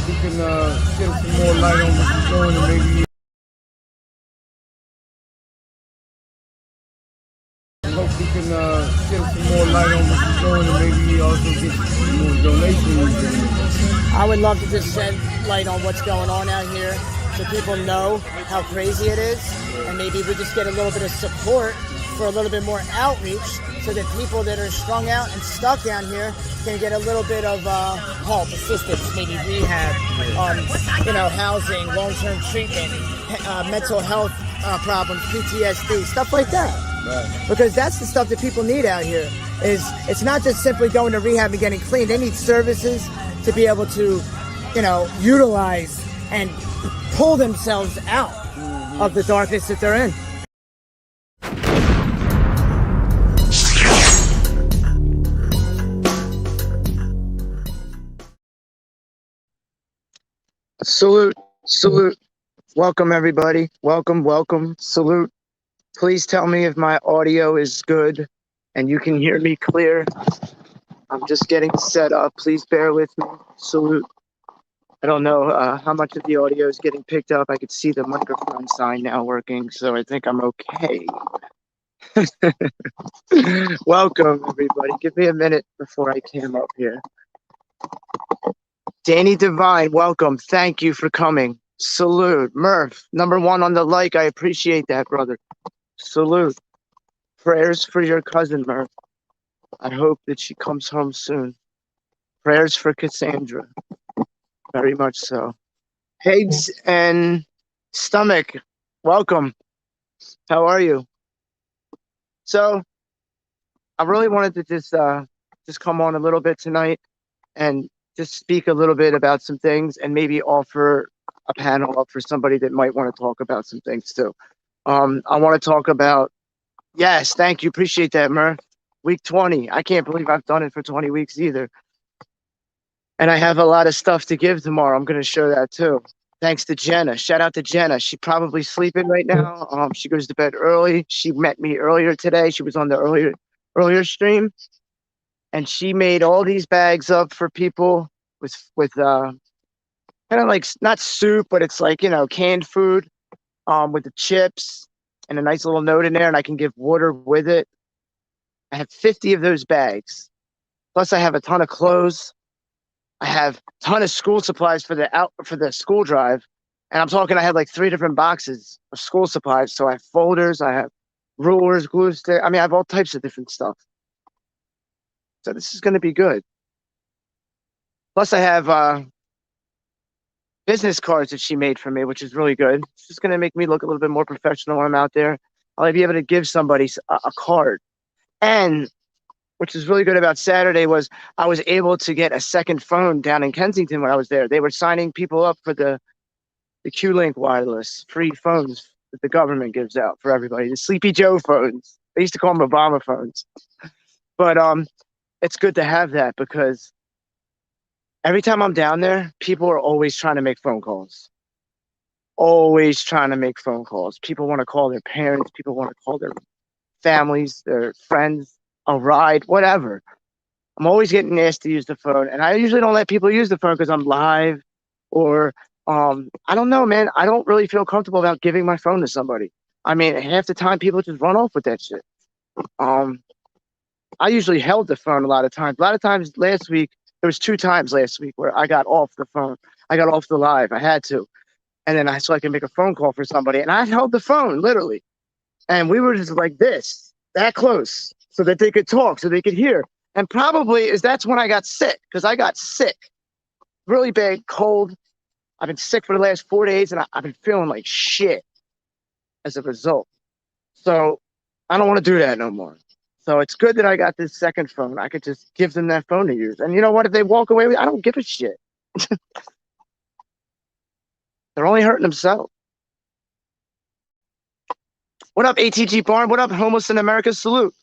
we can shed some more light on what you're doing and maybe hope we can shed some more light on what you're doing and maybe also get some more donations. I would love to just shed light on what's going on out here so people know how crazy it is, and maybe we just get a little bit of support for a little bit more outreach so that people that are strung out and stuck down here can get a little bit of help, assistance, maybe rehab, housing, long-term treatment, mental health problems, PTSD, stuff like that. Right. Because that's the stuff that people need out here. It's not just simply going to rehab and getting clean. They need services to be able to, utilize and pull themselves out of the darkness that they're in. Salute, salute. Welcome, everybody. Welcome, welcome. Salute. Please tell me if my audio is good and you can hear me clear. I'm just getting set up. Please bear with me. Salute. I don't know how much of the audio is getting picked up. I could see the microphone sign now working, so I think I'm okay. Welcome, everybody. Give me a minute before I came up here. Danny Devine, welcome. Thank you for coming. Salute. Murph, #1 on the like. I appreciate that, brother. Salute. Prayers for your cousin, Murph. I hope that she comes home soon. Prayers for Cassandra. Very much so. Pigs and Stomach, welcome. How are you? So, I really wanted to just come on a little bit tonight and just speak a little bit about some things and maybe offer a panel up for somebody that might want to talk about some things too. I want to talk about, yes, thank you. Appreciate that, Murph. Week 20. I can't believe I've done it for 20 weeks either. And I have a lot of stuff to give tomorrow. I'm going to show that too. Thanks to Jenna. Shout out to Jenna. She's probably sleeping right now. She goes to bed early. She met me earlier today. She was on the earlier stream. And she made all these bags up for people with kind of like, not soup, but it's like, canned food with the chips and a nice little note in there. And I can give water with it. I have 50 of those bags. Plus I have a ton of clothes. I have a ton of school supplies for the school drive. And I'm talking, I have like 3 different boxes of school supplies. So I have folders, I have rulers, glue stick. I mean, I have all types of different stuff. So this is going to be good. Plus I have business cards that she made for me, which is really good. It's just going to make me look a little bit more professional when I'm out there. I'll be able to give somebody a card. And which is really good about Saturday was I was able to get a second phone down in Kensington when I was there. They were signing people up for the Q-Link wireless free phones that the government gives out for everybody. The Sleepy Joe phones. They used to call them Obama phones. But it's good to have that because every time I'm down there, people are always trying to make phone calls. Always trying to make phone calls. People want to call their parents. People want to call their families, their friends, a ride, whatever. I'm always getting asked to use the phone. And I usually don't let people use the phone because I'm live or I don't know, man. I don't really feel comfortable about giving my phone to somebody. I mean, half the time people just run off with that shit. I usually held the phone a lot of times. A lot of times last week, there was 2 times last week where I got off the phone. I got off the live. I had to. And then so I could make a phone call for somebody. And I held the phone, literally. And we were just like this, that close, so that they could talk, so they could hear. And probably that's when I got sick, because I got sick. Really bad cold. I've been sick for the last 4 days, and I've been feeling like shit as a result. So I don't want to do that no more. So it's good that I got this second phone. I could just give them that phone to use. And you know what? If they walk away with it, I don't give a shit. They're only hurting themselves. What up, ATG Barn? What up, Homeless in America? Salute.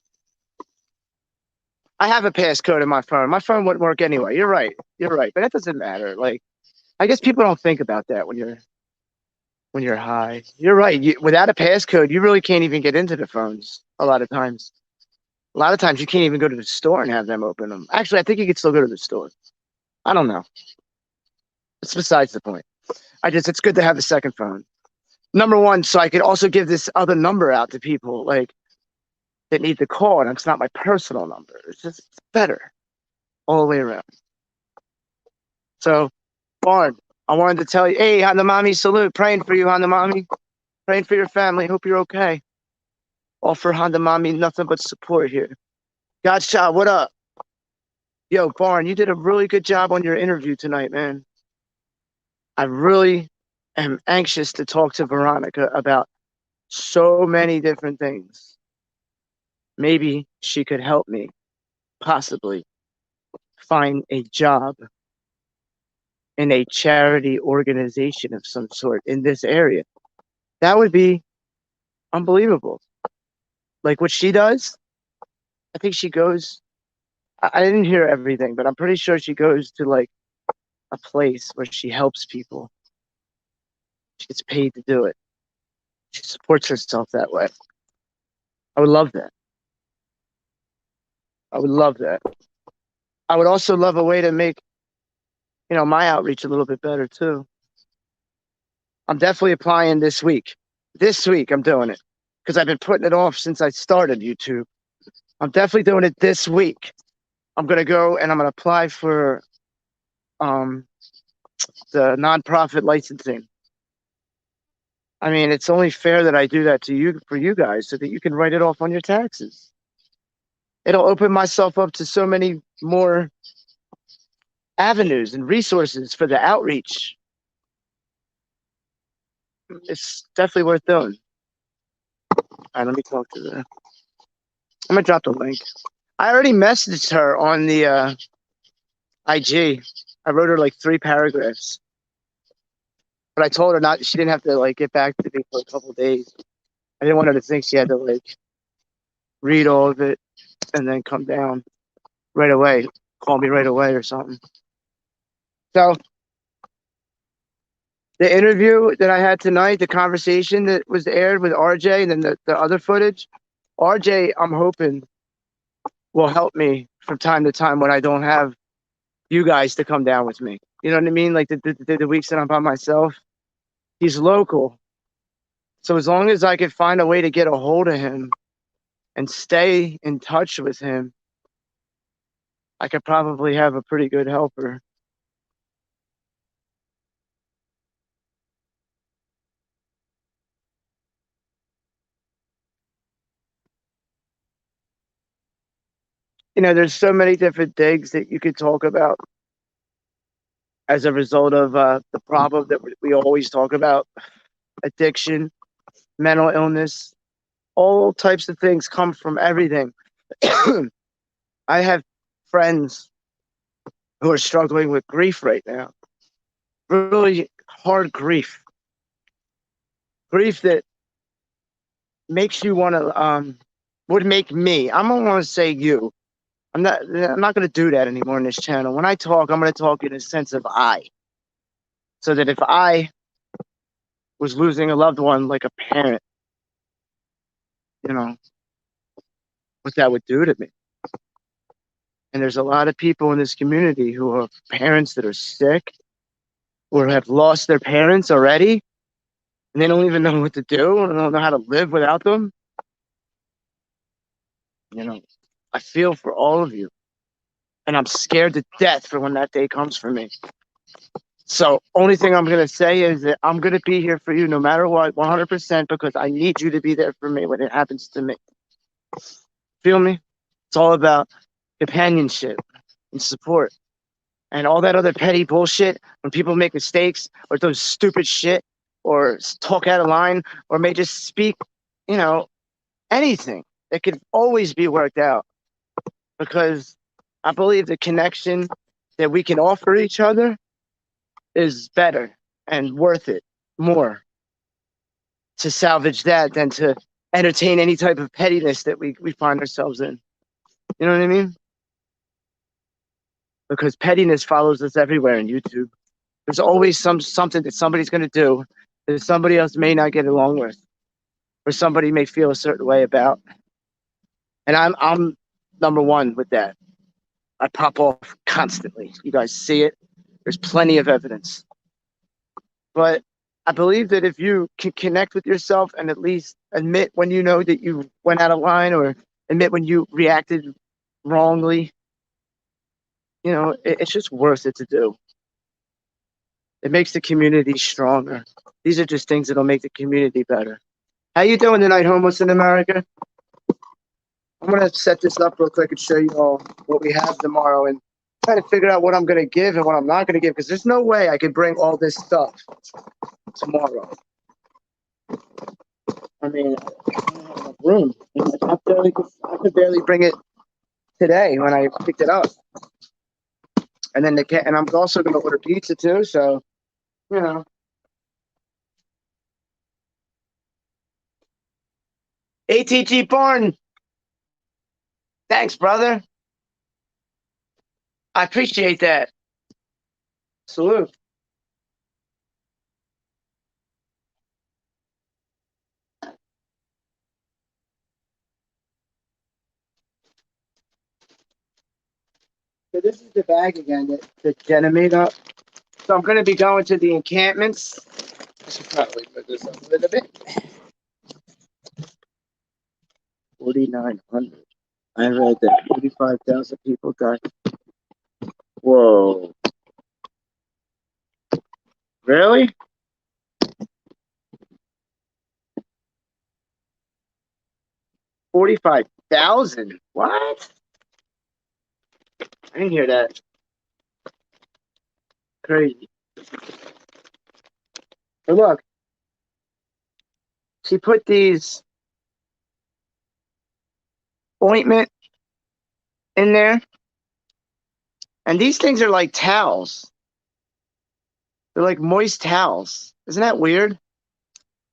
I have a passcode in my phone. My phone wouldn't work anyway. You're right. You're right. But that doesn't matter. Like, I guess people don't think about that when you're high. You're right. Without a passcode, you really can't even get into the phones a lot of times. A lot of times you can't even go to the store and have them open them. Actually, I think you could still go to the store. I don't know. It's besides the point. It's good to have a second phone. Number one, so I could also give this other number out to people like that need the call, and it's not my personal number. It's better all the way around. So, Barn, I wanted to tell you, hey, Hanamami, salute. Praying for you, Hanamami. Praying for your family. Hope you're okay. All for Hanamami, nothing but support here. Godshot, what up? Yo, Barn, you did a really good job on your interview tonight, man. I really am anxious to talk to Veronica about so many different things. Maybe she could help me, possibly, find a job in a charity organization of some sort in this area. That would be unbelievable. Like what she does, I think she goes, I didn't hear everything, but I'm pretty sure she goes to like a place where she helps people. She gets paid to do it. She supports herself that way. I would love that. I would love that. I would also love a way to make, my outreach a little bit better too. I'm definitely applying this week. This week I'm doing it because I've been putting it off since I started YouTube. I'm definitely doing it this week. I'm going to go and I'm going to apply for the nonprofit licensing. I mean, it's only fair that I do that to you for you guys so that you can write it off on your taxes. It'll open myself up to so many more avenues and resources for the outreach. It's definitely worth doing. All right, let me talk to her. I'm going to drop the link. I already messaged her on the IG. I wrote her like 3 paragraphs. But I told her she didn't have to like get back to me for a couple of days. I didn't want her to think she had to like read all of it and then come down right away, call me right away or something. So the interview that I had tonight, the conversation that was aired with RJ and then the other footage, RJ, I'm hoping will help me from time to time when I don't have you guys to come down with me. You know what I mean? Like the weeks that I'm by myself, he's local. So as long as I could find a way to get a hold of him and stay in touch with him, I could probably have a pretty good helper. There's so many different things that you could talk about as a result of the problem that we always talk about: addiction, mental illness, all types of things come from everything. I have friends who are struggling with grief right now. Really hard grief. Grief that makes you want to, would make me, I'm going to want to say you. I'm not going to do that anymore in this channel. When I talk, I'm going to talk in a sense of I. So that if I was losing a loved one like a parent, what that would do to me. And there's a lot of people in this community who have parents that are sick or have lost their parents already, and they don't even know what to do, and don't know how to live without them. I feel for all of you, and I'm scared to death for when that day comes for me. So only thing I'm going to say is that I'm going to be here for you no matter what, 100%, because I need you to be there for me when it happens to me. Feel me? It's all about companionship and support. And all that other petty bullshit, when people make mistakes or do stupid shit or talk out of line or may just speak, anything that could always be worked out. Because I believe the connection that we can offer each other is better and worth it more to salvage that than to entertain any type of pettiness that we find ourselves in. You know what I mean? Because pettiness follows us everywhere in YouTube. There's always something that somebody's going to do that somebody else may not get along with, or somebody may feel a certain way about. And I'm number one with that. I pop off constantly. You guys see it. There's plenty of evidence. But I believe that if you can connect with yourself and at least admit when you know that you went out of line or admit when you reacted wrongly, it's just worth it to do. It makes the community stronger. These are just things that'll make the community better. How you doing tonight, homeless in America? I'm gonna set this up real quick and show you all what we have tomorrow and try to figure out what I'm gonna give and what I'm not gonna give because there's no way I could bring all this stuff tomorrow. I mean, I don't have enough room. I could barely bring it today when I picked it up. And then and I'm also gonna order pizza too, so you know. ATG Barn. Thanks, brother. I appreciate that. Salute. So this is the bag again that Jenna made up. So I'm going to be going to the encampments. I should probably put this up a little bit. 4,900. I read that 45,000 people died. Whoa. Really? $45,000? What? I didn't hear that. Crazy. But look, she put these ointment in there, and these things are like towels. They're like moist towels. Isn't that weird?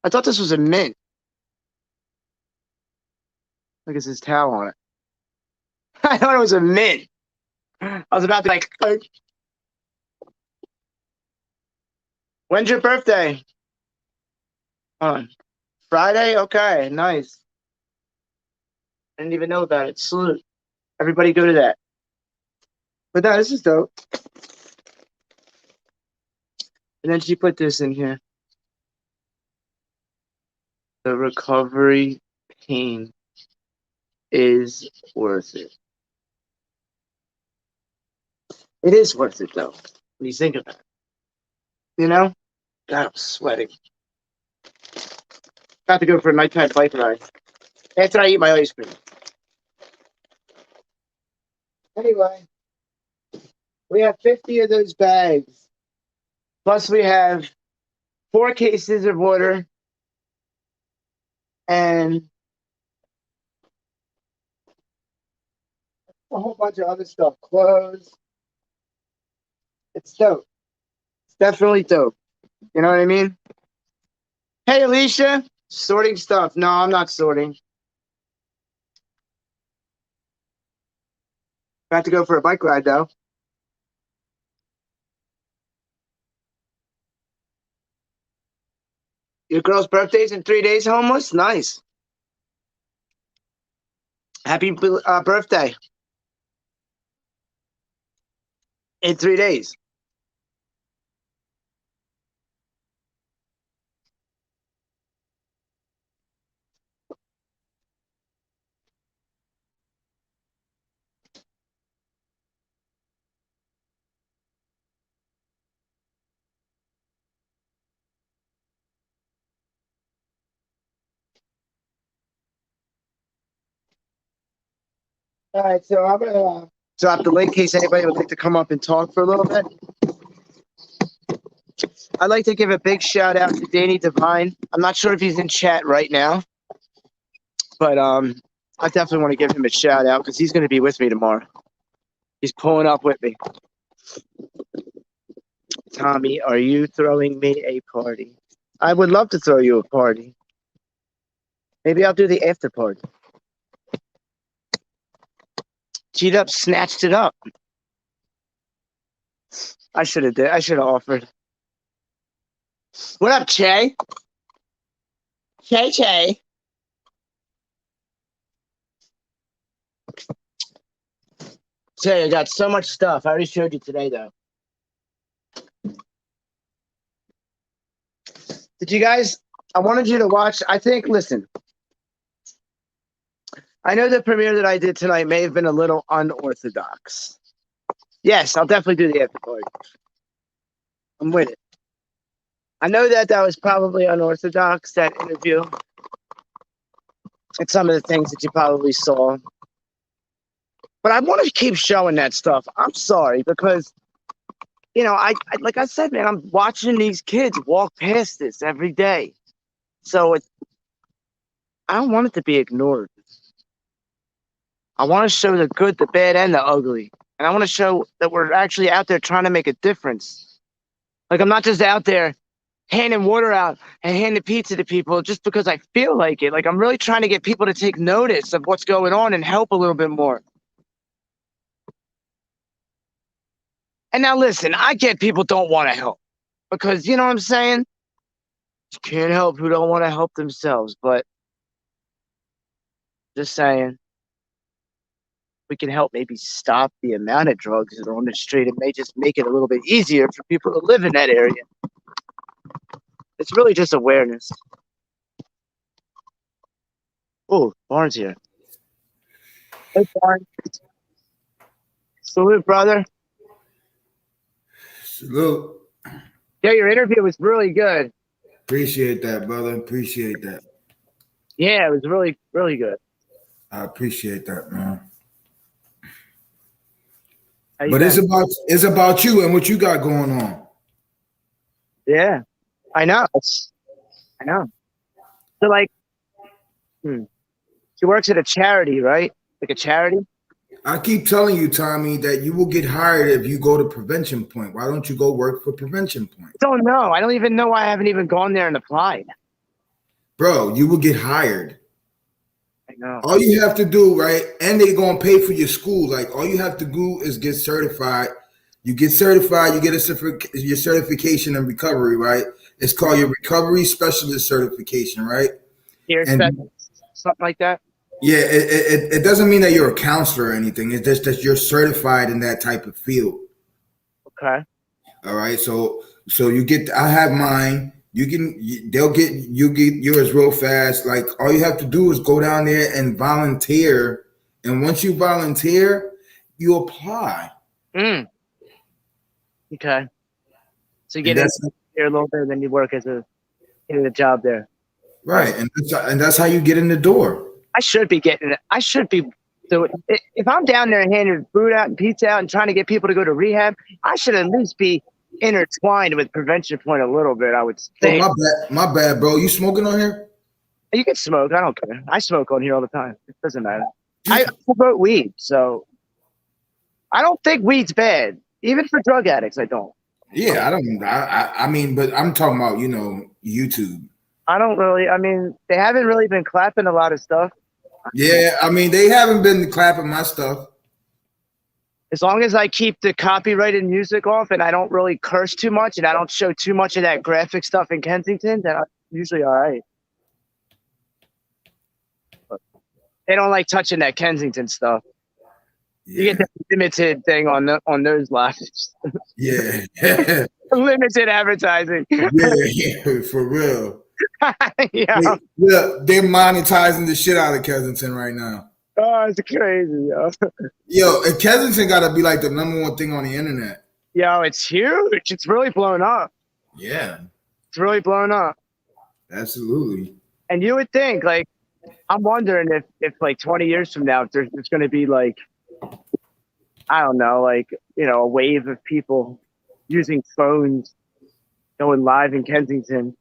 I thought this was a mint. Look, it says towel on it. I thought it was a mint. I was about to like. When's your birthday? Friday? Okay, nice. I didn't even know about it. Salute. Everybody go to that. But no, this is dope. And then she put this in here. The recovery pain is worth it. It is worth it, though, when you think about it. You know? God, I'm sweating. About to go for a nighttime bike ride. After I eat my ice cream. Anyway, we have 50 of those bags. Plus, we have 4 cases of water and a whole bunch of other stuff. Clothes. It's dope. It's definitely dope. You know what I mean? Hey, Alicia. Sorting stuff. No, I'm not sorting. About to go for a bike ride, though. Your girl's birthday's in 3 days, homeless? Nice. Happy birthday. In 3 days. All right, so I'm going to drop the link in case anybody would like to come up and talk for a little bit. I'd like to give a big shout out to Danny Devine. I'm not sure if he's in chat right now, but I definitely want to give him a shout out because he's going to be with me tomorrow. He's pulling up with me. Tommy, are you throwing me a party? I would love to throw you a party. Maybe I'll do the after party. Cheat up, snatched it up. I should have offered. What up, Che? Che. Che, I got so much stuff. I already showed you today, though. Did you guys? I wanted you to watch. I think. Listen, I know the premiere that I did tonight may have been a little unorthodox. Yes, I'll definitely do the after party. I'm with it. I know that was probably unorthodox, that interview. And some of the things that you probably saw. But I want to keep showing that stuff. I'm sorry, because, you know, I like I said, man, I'm watching these kids walk past this every day. So I don't want it to be ignored. I want to show the good, the bad, and the ugly. And I want to show that we're actually out there trying to make a difference. Like, I'm not just out there handing water out and handing pizza to people just because I feel like it. Like, I'm really trying to get people to take notice of what's going on and help a little bit more. And now listen, I get people don't want to help because, you know what I'm saying? You can't help who don't want to help themselves, but just saying, we can help maybe stop the amount of drugs that are on the street. It may just make it a little bit easier for people to live in that area. It's really just awareness. Oh, Barnes here. Hey, Barnes. Salute, brother. Salute. Yeah, your interview was really good. Appreciate that, brother. Appreciate that. Yeah, it was really, really good. I appreciate that, man. But it's about you and what you got going on. Yeah, I know. I know. So, like, she works at a charity, right? Like a charity? I keep telling you, Tommy, that you will get hired if you go to Prevention Point. Why don't you go work for Prevention Point? I don't know. I don't even know why I haven't even gone there and applied. Bro, you will get hired. I know. All you have to do, right? And they're going to pay for your school. Like, all you have to do is get certified. You get certified, you get your certification in recovery, right? It's called your recovery specialist certification, right? Something like that? Yeah, it doesn't mean that you're a counselor or anything. It's just that you're certified in that type of field. Okay. All right. So you get, I have mine. They'll get yours real fast. Like, all you have to do is go down there and volunteer. And once you volunteer, you apply. Okay. So you get in here a little bit, and then you work get a job there. Right. And that's how you get in the door. I should be getting it. I should be. So if I'm down there handing food out and pizza out and trying to get people to go to rehab, I should at least be intertwined with Prevention Point a little bit, I would think. Oh, my bad, bro. You smoking on here? You can smoke. I don't care. I smoke on here all the time. It doesn't matter. I promote weed, so I don't think weed's bad. Even for drug addicts, I don't. Yeah, I mean, but I'm talking about, YouTube. I don't really. I mean, they haven't really been clapping a lot of stuff. Yeah, I mean, they haven't been clapping my stuff. As long as I keep the copyrighted music off and I don't really curse too much and I don't show too much of that graphic stuff in Kensington, then I'm usually all right. But they don't like touching that Kensington stuff. Yeah. You get the limited thing on those lives. Yeah. Limited advertising. Yeah, for real. Yeah. They're monetizing the shit out of Kensington right now. Oh, it's crazy, yo. And Kensington got to be like the #1 thing on the internet. Yo, it's huge. It's really blown up. Yeah. It's really blown up. Absolutely. And you would think, like, I'm wondering if like 20 years from now, if there's going to be like, I don't know, like, a wave of people using phones, going live in Kensington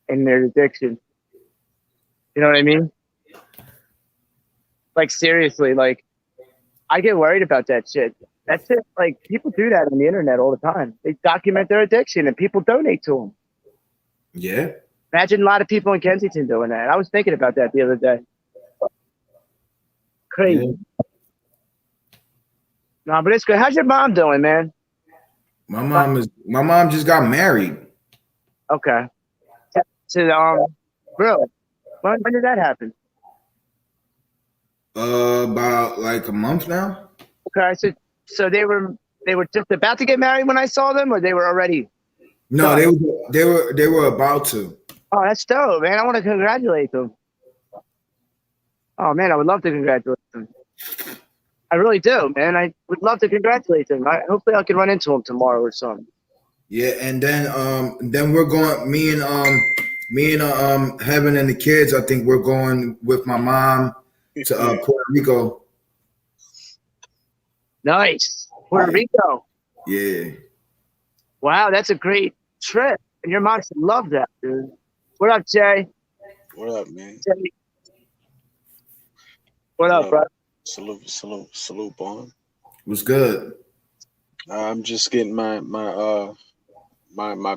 in their addiction. You know what I mean? Like, seriously, like, I get worried about that shit. That's it. Like, people do that on the internet all the time. They document their addiction and people donate to them. Yeah. Imagine a lot of people in Kensington doing that. I was thinking about that the other day. Crazy. Yeah. No, but it's good. How's your mom doing, man? My mom just got married. Okay. To really? When did that happen? About like a month now. Okay, so they were just about to get married when I saw them, or they were already? No, they were about to. Oh, that's dope, man. I want to congratulate them. Oh man, I would love to congratulate them. I really do, man. I would love to congratulate them. Hopefully I can run into them tomorrow or something. Yeah, and then we're going. Me and Heaven and the kids. I think we're going with my mom to Puerto Rico. Nice, Puerto Rico. Yeah. Wow, that's a great trip, and your mom should love that, dude. What up, Jay? What up, man? Jay. What up, bro? Salute, Bond. What's good? I'm just getting my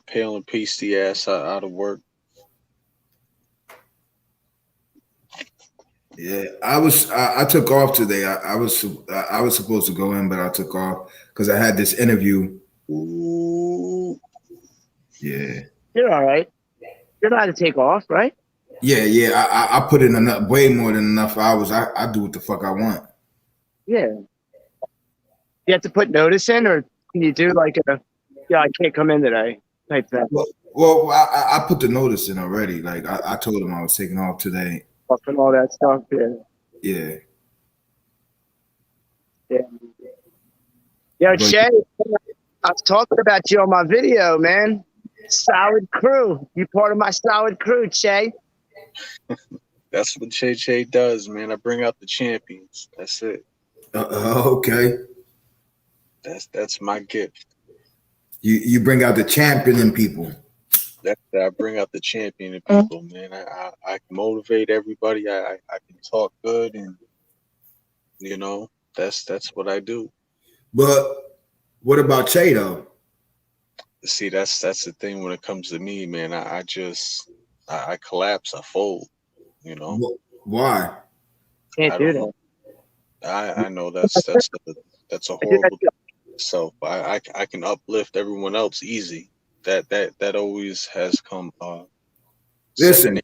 pale and pasty ass out of work. Yeah, I took off today. I was supposed to go in, but I took off because I had this interview. Ooh. Yeah. You're all right. You're allowed to take off, right? Yeah. I put in enough, way more than enough hours. I do what the fuck I want. Yeah. You have to put notice in, or can you do like I can't come in today type thing? Well, I put the notice in already. Like I told him I was taking off today. And all that stuff. Yeah. Yo, Che, I was talking about you on my video, man. Solid crew. You part of my solid crew, Che. That's what Che does, man. I bring out the champions. That's it. Okay. That's my gift. You bring out the champion in people. I bring out the champion in people, man. I can motivate everybody. I can talk good, and that's what I do. But what about Che though? See, that's the thing when it comes to me, man. I collapse, I fold. Why? Can't do that. I know that's a horrible self. I can uplift everyone else easy. That always has come. Listen,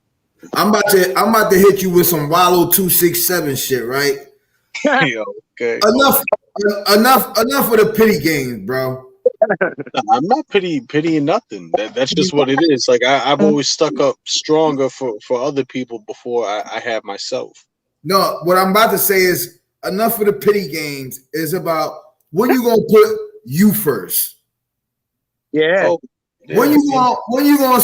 I'm about to hit you with some Wallow 267 shit, right? Yo, okay. Enough of the pity games, bro. I'm not pitying nothing. That's just what it is. Like I've always stuck up stronger for other people before I have myself. No, what I'm about to say is enough of the pity games. Is about when you gonna put you first. Yeah. Oh, yeah. When you gonna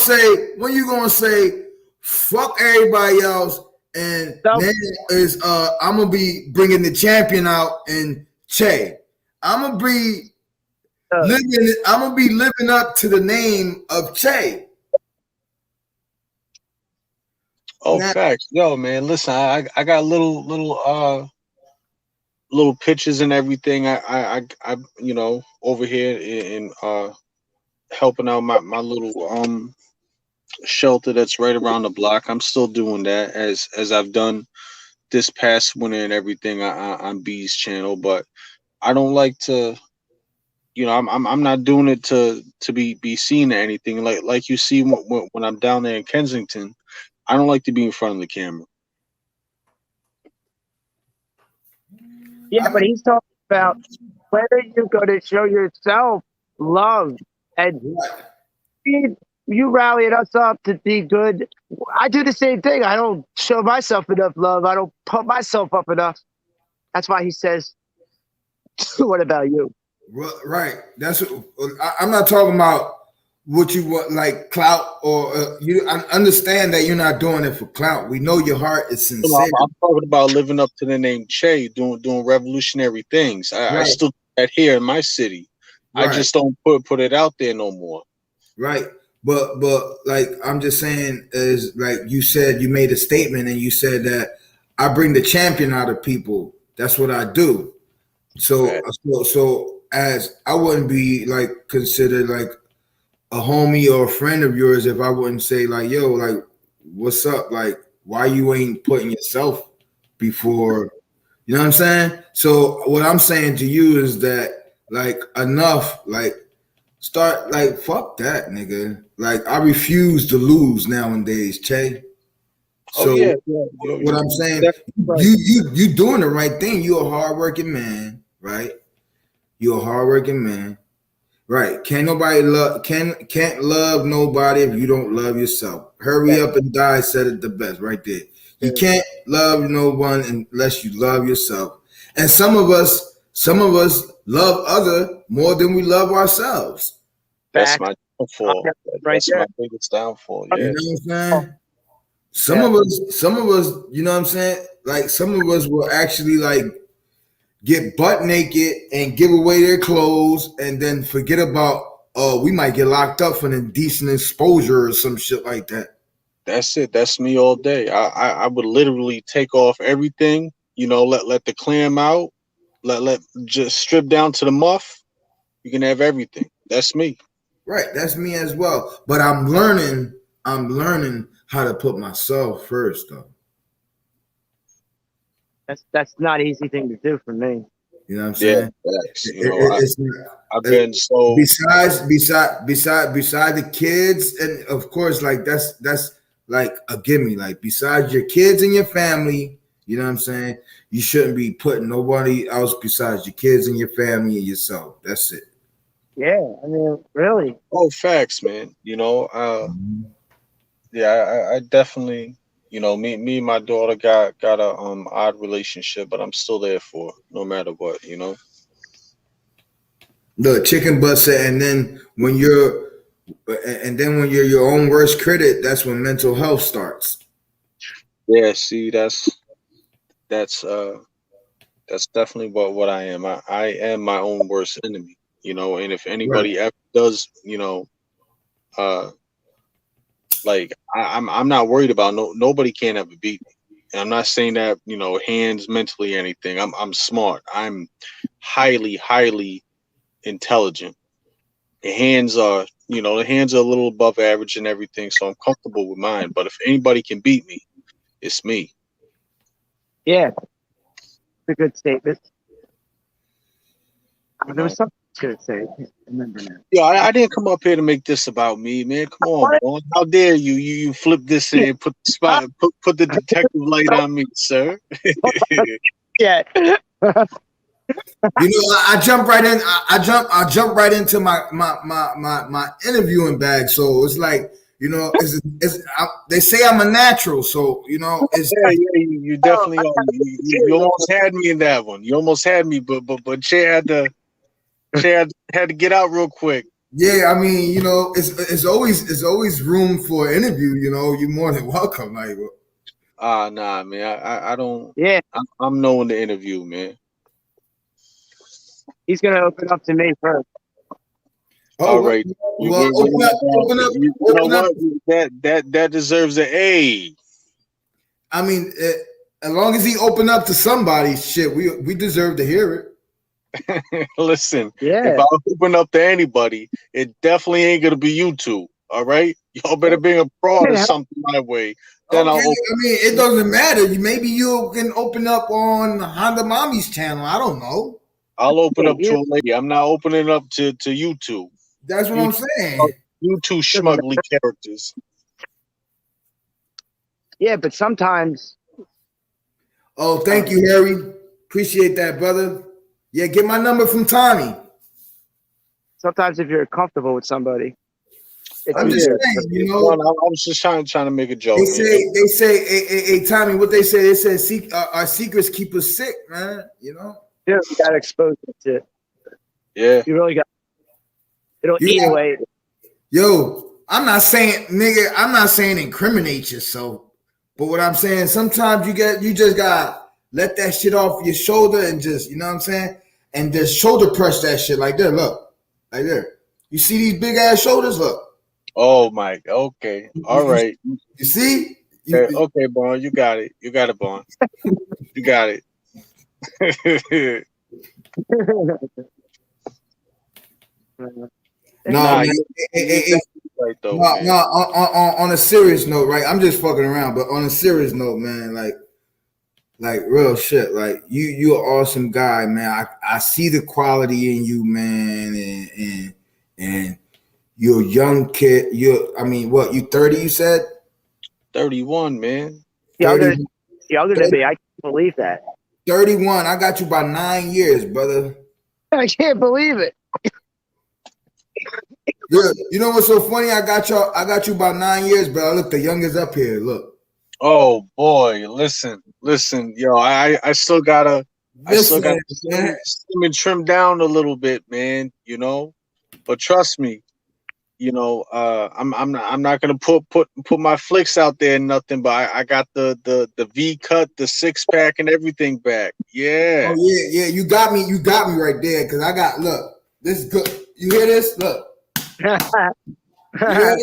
say fuck everybody else and then is I'm gonna be bringing the champion out and Che. I'm gonna be living up to the name of Che. Oh, now, facts. Yo, man, listen, I got little pictures and everything. I over here in helping out my little shelter that's right around the block. I'm still doing that as I've done this past winter and everything on B's channel, but I don't like to, I'm not doing it to be seen or anything. Like you see when I'm down there in Kensington, I don't like to be in front of the camera. Yeah, but he's talking about where you go to show yourself love, and you rallied us up to be good. I do the same thing. I don't show myself enough love. I don't pump myself up enough. That's why he says, "What about you?" Right. That's what, I'm not talking about what you want, like clout or you. I understand that you're not doing it for clout. We know your heart is sincere. I'm talking about living up to the name Che, doing revolutionary things. I still do that here in my city. Right. I just don't put it out there no more. Right. But like I'm just saying is like you said, you made a statement and you said that I bring the champion out of people. That's what I do. So as I wouldn't be like considered like a homie or a friend of yours if I wouldn't say like, yo, like, what's up? Like, why you ain't putting yourself before, you know what I'm saying? So what I'm saying to you is that like enough, like start like, fuck that nigga. Like I refuse to lose nowadays, Che. So what I'm saying, you doing the right thing. You're a hardworking man, right? You're a hardworking man. Right. Can't nobody love can't love nobody if you don't love yourself. Hurry up and die said it the best right there. You can't love no one unless you love yourself. And some of us love other more than we love ourselves. That's my downfall. Right That's there. my biggest downfall. You Yeah. know what I'm saying? Some of us, you know what I'm saying? Like some of us will actually like get butt naked and give away their clothes and then forget about we might get locked up for indecent exposure or some shit like that. That's it. That's me all day. I would literally take off everything, you know, let the clam out, let just strip down to the muff. You can have everything. That's me. Right, that's me as well. But I'm learning how to put myself first though. That's not an easy thing to do for me. You know what I'm saying? You know, I've been so besides the kids, and of course, like that's like a gimme. Like besides your kids and your family, you know what I'm saying? You shouldn't be putting nobody else besides your kids and your family and yourself. That's it. Yeah, I mean, really. Oh, facts, man. You know, yeah, I definitely, you know, me and my daughter got a odd relationship, but I'm still there for her, no matter what, you know. The chicken butt said, and then when you're your own worst critic, that's when mental health starts. Yeah, see, that's definitely what I am. I am my own worst enemy, you know, and if anybody ever does, you know, like I'm not worried about nobody can ever beat me. And I'm not saying that, you know, hands mentally or anything. I'm smart. I'm highly intelligent. The hands are a little above average and everything, so I'm comfortable with mine. But if anybody can beat me, it's me. Yeah, it's a good statement. There was something I was gonna say. I can't remember now. Yeah, I didn't come up here to make this about me, man. Come on, boy. How dare you? You flip this and put the spot, put the detective light on me, sir. Yeah. You know, I jump right in. I jump right into my interviewing bag. So it's like, you know, they say I'm a natural. So you know, it's you definitely are. You almost had me in that one. You almost had me, but Che had to get out real quick. Yeah, I mean, you know, it's always room for interview. You know, you're more than welcome. Like, nah, man, I don't. Yeah, I'm no one to interview, man. he's gonna open up to me first. All right. Well, open up. You know what? That deserves an A. I mean, as long as he open up to somebody, shit, we deserve to hear it. Listen, yeah. If I open up to anybody, it definitely ain't gonna be you two. All right, y'all better bring a fraud or something my way. Then okay, I mean, it doesn't matter. Maybe you can open up on Honda Mommy's channel. I don't know. I'll open up to a lady. I'm not opening up to you two. That's what I'm saying. You two schmuggly characters. Yeah, but sometimes. Oh, thank you, Harry. Appreciate that, brother. Yeah, get my number from Tommy. Sometimes if you're comfortable with somebody. I'm just saying, you know. I was just trying to make a joke. They say, hey, Tommy, what they say? They say, our secrets keep us sick, man. You know. Yeah, you got exposed to it. Yeah. You really got. It'll eat away. Yo, I'm not saying incriminate yourself, but what I'm saying, sometimes you just gotta let that shit off your shoulder and just, you know what I'm saying, and just shoulder press that shit like there. Look, like there. You see these big ass shoulders? Look. Oh my. Okay. All right. You see? Okay, Bon. You got it. You got it, Bon. You got it. On a serious note, right? I'm just fucking around, but on a serious note, man, like real shit, like you're an awesome guy, man. I see the quality in you, man, and you're a young kid. You 30? You said 31, man. Younger than me. I can't believe that. 31. I got you by 9 years, brother. I can't believe it. Yeah, you know what's so funny? I got you about 9 years, but I look the youngest up here. Look. Oh boy, listen, yo, I still gotta Listen, man. slim and trim down a little bit, man. You know, but trust me, you know, I'm not gonna put my flicks out there, nothing. But I got the V cut, the 6-pack, and everything back. Yeah. Oh yeah, you got me right there. Cause I got this is good. You hear this? Look, you hear that?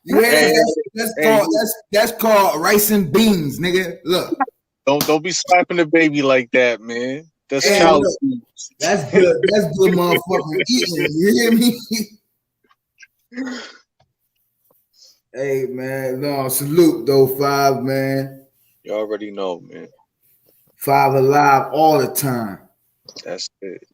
You hear that? That's called rice and beans, nigga. Look. Don't be slapping the baby like that, man. That's Hey, child look, that's good. That's good motherfucking eating. You hear me? Hey man, no, salute though, 5, man. You already know, man. 5 alive all the time. That's it.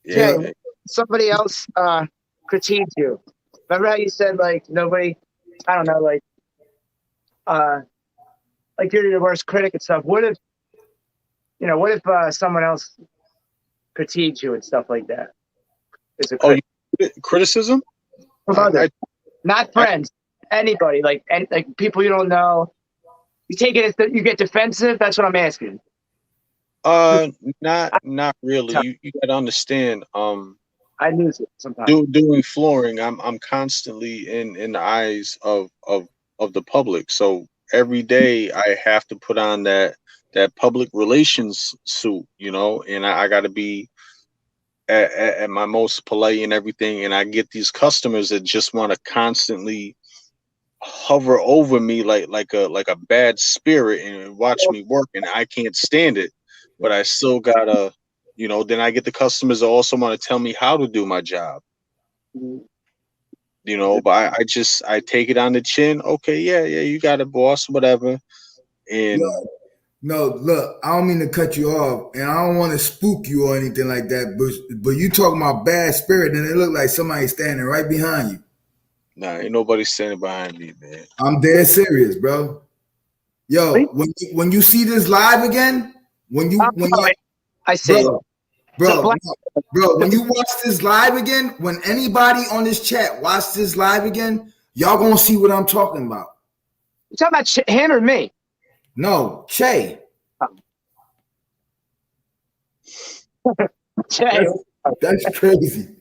Yeah. Yeah. Somebody else critiqued you. Remember how you said like nobody, I don't know, like you're the worst critic and stuff. What if someone else critiqued you and stuff like that? Is it criticism? From others, not friends, anybody, like people you don't know. You take it as you get defensive. That's what I'm asking. Not really. You gotta understand. I lose it sometimes. Doing flooring, I'm constantly in the eyes of the public. So every day I have to put on that public relations suit, you know, and I got to be at my most polite and everything. And I get these customers that just want to constantly hover over me like a bad spirit and watch me work, and I can't stand it. But I still gotta, you know. Then I get the customers that also want to tell me how to do my job. You know, but I take it on the chin. Okay, yeah, you got it, boss, whatever. And no, look, I don't mean to cut you off, and I don't want to spook you or anything like that. But you talking about bad spirit, and it look like somebody standing right behind you. Nah, ain't nobody standing behind me, man. I'm dead serious, bro. Yo, when you see this live again, I see, bro, when you watch this live again, when anybody on this chat watch this live again, y'all gonna see what I'm talking about. You talking about him or me? No, Che. Che. That's crazy.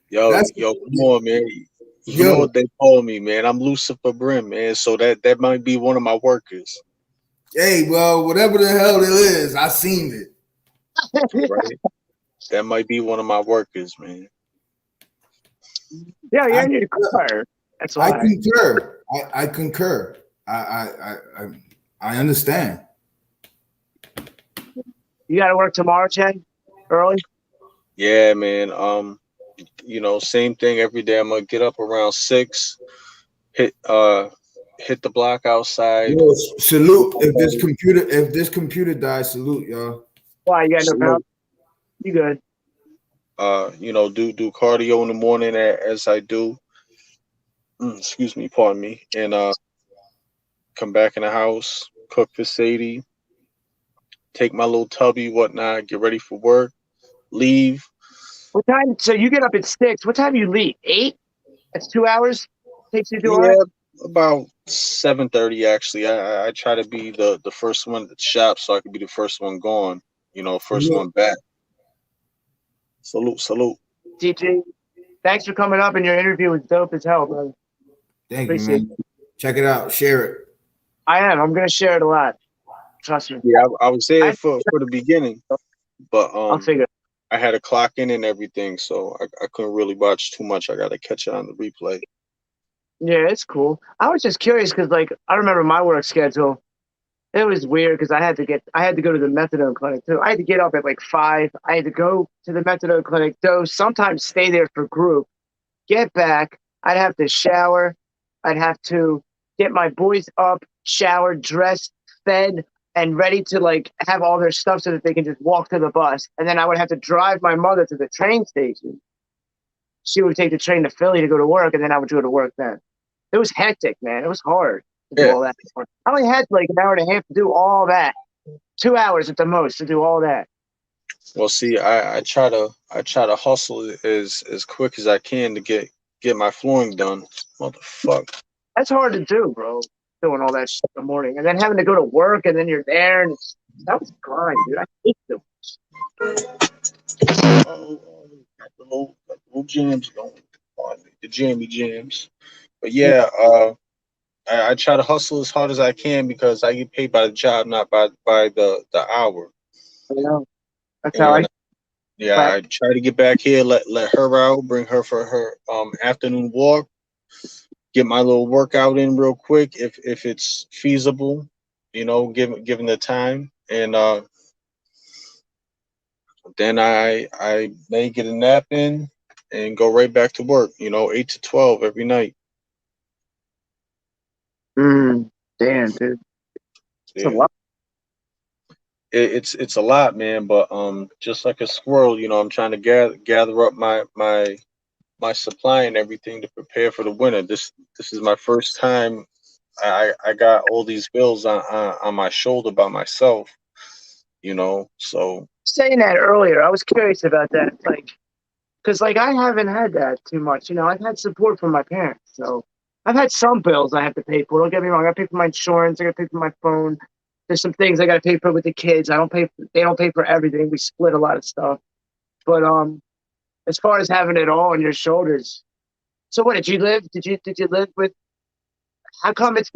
Yo, come on, man. You know what they call me, man. I'm Lucifer Brim, man. So that might be one of my workers. Hey, well, whatever the hell it is, I seen it. Right? That might be one of my workers, man. Yeah, you need to concur. That's why. I concur. I understand. You got to work tomorrow, Chad? Early? Yeah, man. You know, same thing every day. I'm gonna get up around 6, hit the block outside. Yo, salute. If this computer dies, salute, y'all. Why you got no power? You good? You know, do cardio in the morning as I do. Excuse me, pardon me. And come back in the house, cook for Sadie, take my little tubby, whatnot, get ready for work, leave. What time? So you get up at 6. What time do you leave? 8? That's 2 hours. Takes you to do it? About 7:30 actually. I try to be the first one at the shop so I can be the first one gone. You know, first one back. Salute. DG, thanks for coming up, and your interview was dope as hell, brother. Thank you, man. Check it out. Share it. I am. I'm gonna share it a lot. Trust me. Yeah, I was there for the beginning, but I'll figure. I had to clock in and everything, so I couldn't really watch too much. I got to catch it on the replay. Yeah, it's cool. I was just curious because, like, I remember my work schedule. It was weird because I had to go to the methadone clinic too. I had to get up at like 5. I had to go to the methadone clinic, dose, sometimes stay there for group, get back. I'd have to shower. I'd have to get my boys up, showered, dressed, fed, and ready to like have all their stuff so that they can just walk to the bus. And then I would have to drive my mother to the train station. She would take the train to Philly to go to work, and then I would go to work then. It was hectic, man. It was hard to do all that. I only had like an hour and a half to do all that. 2 hours at the most to do all that. Well, see, I try to I try to hustle as quick as I can to get my flooring done. Motherfucker. That's hard to do, bro. Doing all that shit in the morning and then having to go to work and then you're there and that was grind, dude. I hate them. Got the little jams going on, the jammy jams. But yeah, I try to hustle as hard as I can because I get paid by the job, not by the hour. You know, that's how I And yeah, but I try to get back here, let her out, bring her for her afternoon walk, get my little workout in real quick if it's feasible, given the time, and then I may get a nap in and go right back to work. 8 to 12 every night. damn, dude. It's a Yeah, lot. it's a lot, man. But just like a squirrel, I'm trying to gather up my supply and everything to prepare for the winter. This is my first time. I got all these bills on my shoulder by myself. So Saying that earlier, I was curious about that. Like, because like I haven't had that too much. I've had support from my parents, so I've had some bills I have to pay for. Don't get me wrong, I pay for my insurance, I got to pay for my phone. There's some things I got to pay for with the kids. They don't pay for everything. We split a lot of stuff. But as far as having it all on your shoulders, so what did you live? Did you live with? How come this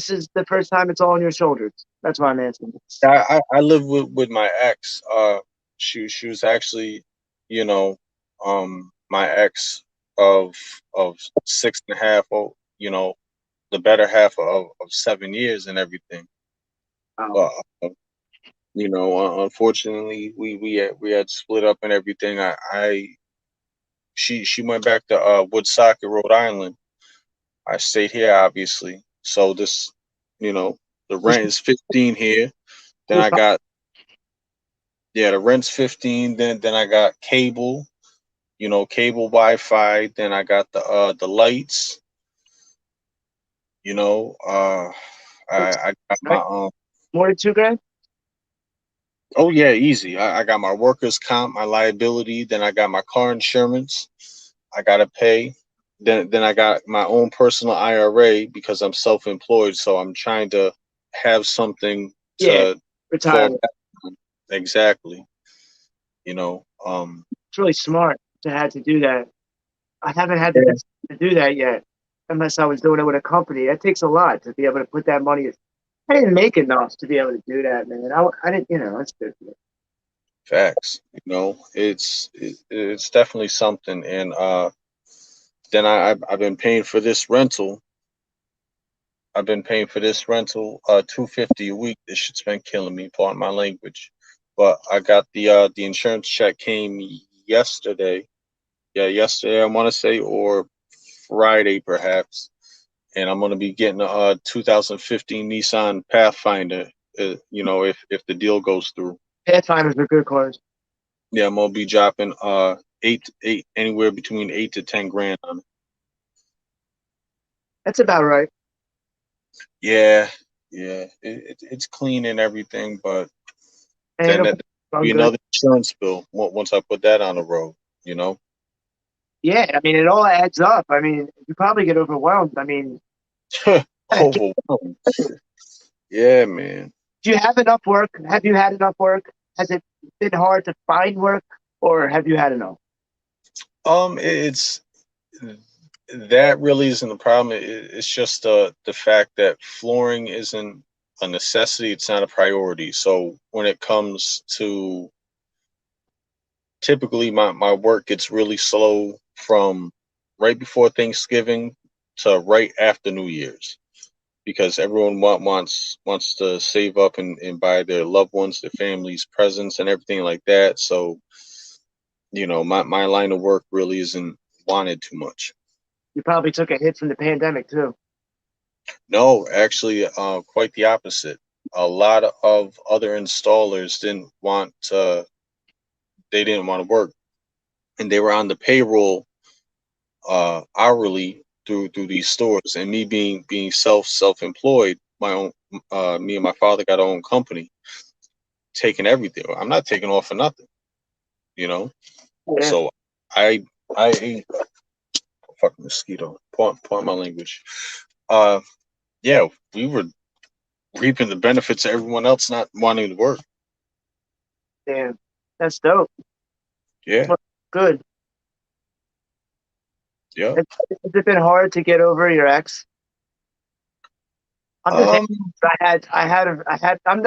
is the first time it's all on your shoulders? That's why I'm asking. I live with my ex. She was actually, you know, my ex of 6.5. The better half of 7 years and everything. Oh, But unfortunately, we had split up and everything. She went back to Woodstock, Rhode Island. I stayed here, obviously. So the rent is 15 here. Then I got the rent's 15. Then I got cable, cable Wi-Fi. Then I got the lights. I got my right. More than 2 grand. Oh yeah, easy. I got my workers comp, my liability. Then I got my car insurance. I gotta pay. Then I got my own personal IRA because I'm self-employed. So I'm trying to have something Yeah, to fall retirement. back on. Exactly. You know. Um. It's really smart to have to do that. I haven't had the Yeah. discipline to do that yet, unless I was doing it with a company. That takes a lot to be able to put that money. I didn't make enough to be able to do that, man. I didn't, it's different. Facts. It's definitely something. And then I've been paying for this rental. I've been paying for this rental, $250 a week. This shit's been killing me, pardon my language. But I got the insurance check came yesterday. Yeah, yesterday I want to say, or Friday perhaps. And I'm gonna be getting a 2015 Nissan Pathfinder. If the deal goes through. Pathfinders are good cars. Yeah, I'm gonna be dropping eight anywhere between 8 to 10 grand on it. That's about right. Yeah, yeah. It's clean and everything, but And then it'll that run be good. another insurance bill once I put that on the road, you know? Yeah, I mean, it all adds up. I mean, you probably get overwhelmed. I mean, Overwhelmed. Yeah, man. do you have enough work? Have you had enough work? Has it been hard to find work, or have you had enough? It's that really isn't the problem. It's just the fact that flooring isn't a necessity. It's not a priority. So when it comes to typically my work gets really slow from right before Thanksgiving to right after New Year's because everyone wants to save up and buy their loved ones, their families presents and everything like that. So, my line of work really isn't wanted too much. You probably took a hit from the pandemic too. No, actually, quite the opposite. A lot of other installers they didn't want to work and they were on the payroll hourly through these stores, and me being self-employed, my own me and my father got our own company, taking everything. I'm not taking off for nothing, you know. Yeah. So I ate fucking mosquito. Pardon my language. Uh, yeah, we were reaping the benefits of everyone else not wanting to work. Damn. That's dope. Yeah, Well, good. yeah. Has it been hard to get over your ex? I'm just Um,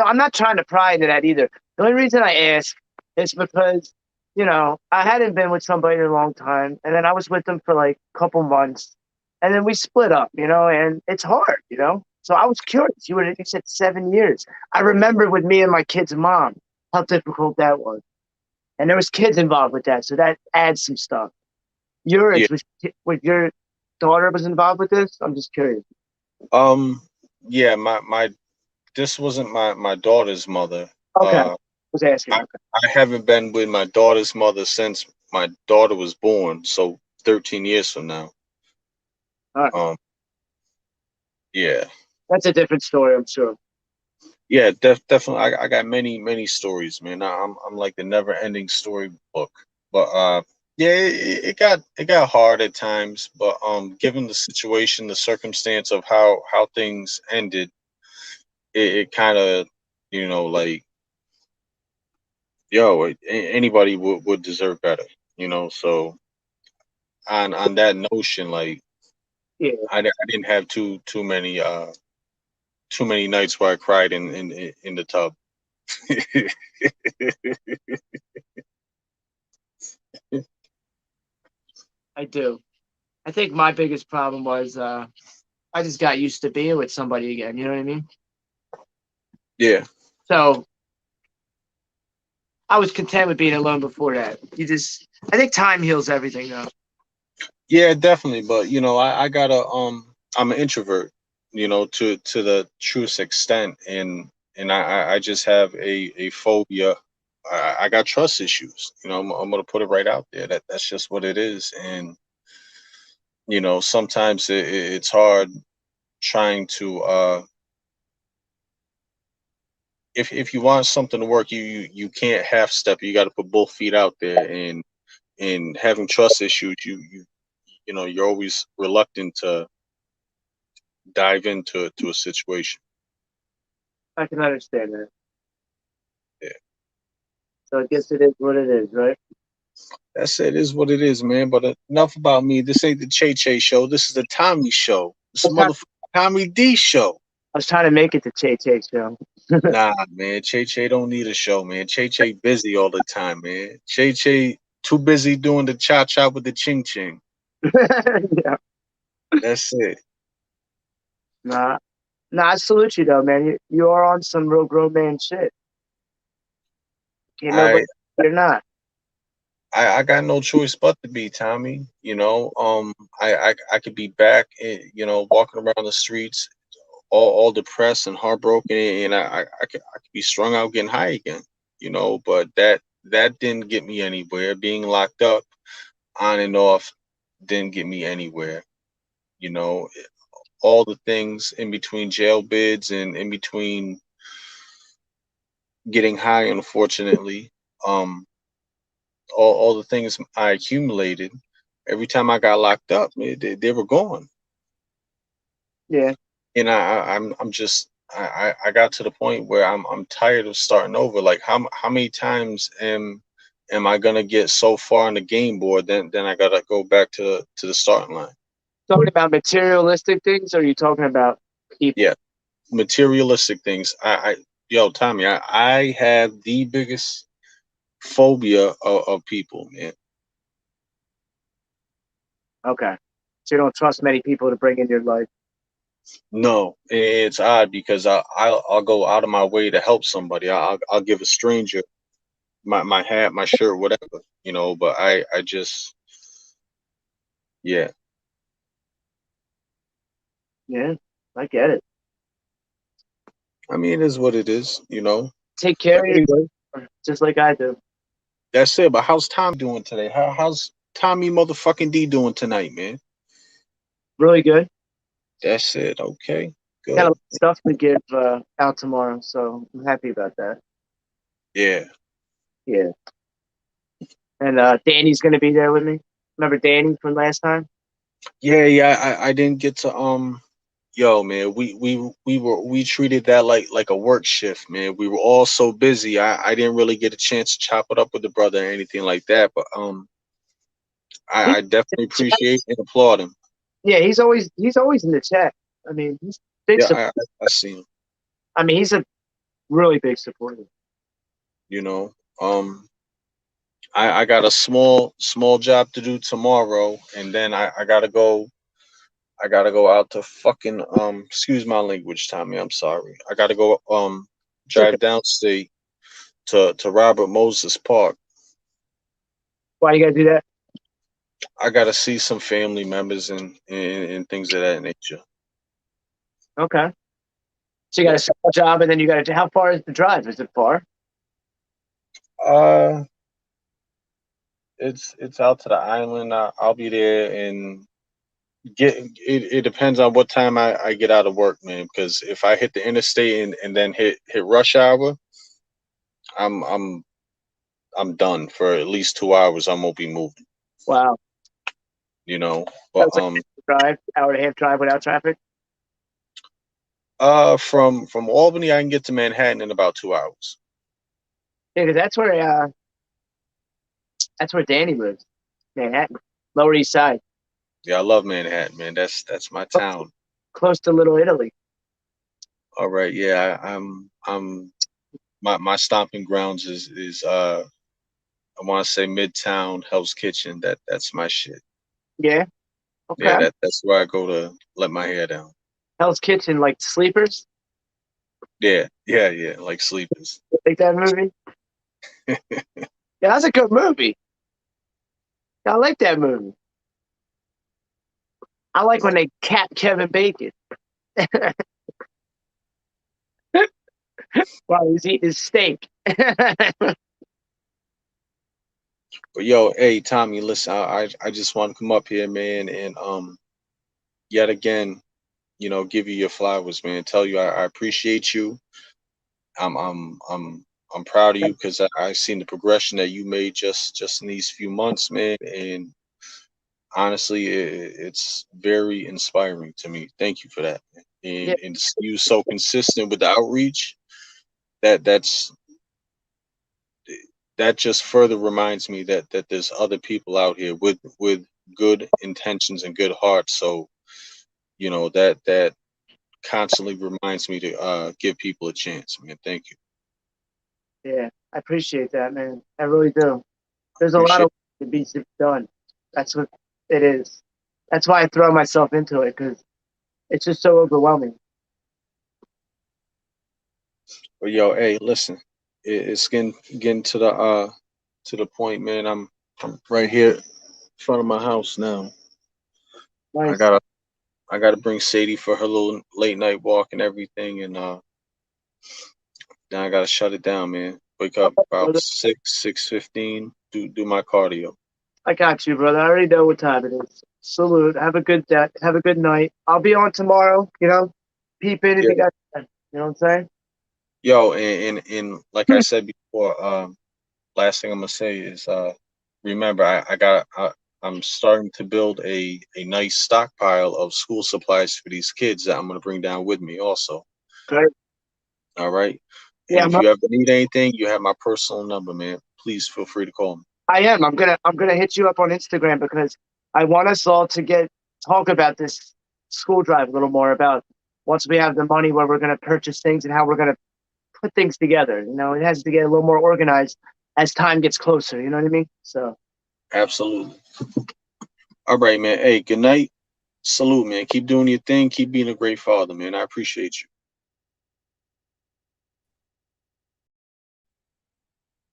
I'm not trying to pry into that either. The only reason I ask is because, I hadn't been with somebody in a long time, and then I was with them for like a couple months, and then we split up, and it's hard. So I was curious. You said 7 years. I remember with me and my kid's mom how difficult that was, and there was kids involved with that, so that adds some stuff. yeah. Yours was with your daughter was involved with this. I'm just curious. Um, yeah. My this wasn't my daughter's mother. Okay, I was asking. I I haven't been with my daughter's mother since my daughter was born. So 13 years from now. All right. Um, yeah. That's a different story, I'm sure. Yeah, definitely. I got many stories, man. I'm like the never ending story book. But yeah, it got hard at times. But given the situation, the circumstance of how things ended, it kind of, like, anybody would deserve better. So on that notion, like, Yeah, I didn't have too many nights where I cried in the tub. I do. I think my biggest problem was I just got used to being with somebody again. You know what I mean? Yeah. So I was content with being alone before that. I think time heals everything, though. Yeah, definitely. But I gotta I'm an introvert, to the truest extent, and I just have a phobia. I got trust issues. I'm gonna put it right out there. That's just what it is. And sometimes it's hard trying to if you want something to work, you can't half step. You got to put both feet out there. And having trust issues, you're always reluctant to dive into a situation. I can understand that. Yeah, So I guess it is what it is, right? that's it. Is what it is, man. But enough about me. This ain't the Che Che show. This is the Tommy show. This is motherfucking Tommy D show. I was trying to make it to Che Che show. Nah, man. Che Che don't need a show, man. Che Che busy all the time, man. Che Che too busy doing the cha cha with the ching ching. Yeah. That's it. Nah, nah. I salute you though, man. You are on some real grown man shit. Can't I nobody. You're not. I got no choice but to be Tommy. I could be back, walking around the streets, all depressed and heartbroken, and I could be strung out, getting high again. But that didn't get me anywhere. Being locked up on and off didn't get me anywhere. You know, all the things in between jail bids and in between getting high, unfortunately. Um, all the things I accumulated, every time I got locked up, they were gone. Yeah. And I'm just I got to the point where I'm tired of starting over. Like how many times am I gonna get so far on the game board, then I gotta go back to the starting line. Talking about materialistic things, or are you talking about people? Yeah, materialistic things. Yo, Tommy, I have the biggest phobia of people, man. Okay. So you don't trust many people to bring in your life. No, it's odd because I'll go out of my way to help somebody. I'll give a stranger my hat, my shirt, whatever, But I just, yeah. Yeah, I get it. I mean, it is what it is. Take care But of anyway, yourself, just like I do. that's it. But how's Tommy doing today? How's Tommy motherfucking D doing tonight, man? Really good. That's it. Okay, Got a lot good. of stuff to give out tomorrow, so I'm happy about that. Yeah. Yeah. And Danny's gonna be there with me. Remember Danny from last time? Yeah. I didn't get to yo, man, we treated that like a work shift, man. We were all so busy. I didn't really get a chance to chop it up with the brother or anything like that. But I definitely appreciate and applaud him. Yeah, he's always in the chat. I mean, he's big. Yeah, I see him. I mean, he's a really big supporter. You know, I got a small job to do tomorrow, and then I gotta go. I gotta go out to fucking excuse my language, Tommy. I'm sorry. I gotta go It's okay. drive downstate to Robert Moses Park. Why you gotta do that? I gotta see some family members and things of that nature. Okay. So you got Yeah. a small job, and then you got to. How far is the drive? Is it far? Uh, it's out to the island. I'll be there and get it depends on what time I get out of work, man. Because if I hit the interstate and then hit rush hour, I'm I'm I'm done for at least 2 hours. I won't be moving, Wow. you know. But That's a drive, hour and a half drive without traffic. from Albany I can get to Manhattan in about 2 hours. Yeah, 'cause that's where Danny lives, Manhattan, Lower East Side, Yeah, I love Manhattan, man. That's my town. close to Little Italy. All right, yeah, I'm my stomping grounds is I want to say Midtown, Hell's Kitchen. That's my shit. Yeah. Yeah, Okay. that's where I go to let my hair down. Hell's Kitchen, like Sleepers. Yeah, like sleepers. Like that movie. Yeah, that's a good movie. I like that movie. I like when they cap Kevin Bacon while he's eating his steak. But yo, hey Tommy, listen, I just want to come up here, man, and yet again, give you your flowers, man. Tell you I appreciate you. I'm I'm I'm I'm proud of you because I've seen the progression that you made just in these few months, man, and honestly, it's very inspiring to me. Thank you for that, man. Yeah, And to see you so consistent with the outreach. That's that just further reminds me that there's other people out here with good intentions and good hearts. So that constantly reminds me to give people a chance, man. Thank you. yeah, I appreciate that, man. I really do. There's a lot Appreciate of work to be done. That's what it is. That's why I throw myself into it because it's just so overwhelming. But yo, hey, listen, it's getting to the point, man. I'm right here in front of my house now. I Nice. gotta I gotta bring Sadie for her little late night walk and everything, and then I gotta shut it down, man. Wake up about 6:15. Do my cardio. I got you, brother. I already know what time it is. Salute. Have a good day. Have a good night. I'll be on tomorrow. Peep in if Yeah. you got time. You know what I'm saying? Yo, and like I said before, last thing I'm gonna say is remember I'm starting to build a nice stockpile of school supplies for these kids that I'm gonna bring down with me also. Great. All right. And Yeah, if you ever need anything, you have my personal number, man. Please feel free to call me. I am. I'm gonna hit you up on Instagram because I want us all to talk about this school drive a little more about once we have the money where we're gonna purchase things and how we're gonna put things together. It has to get a little more organized as time gets closer. You know what I mean? So Absolutely. All right, man. Hey, good night. Salute, man. Keep doing your thing. Keep being a great father, man. I appreciate you.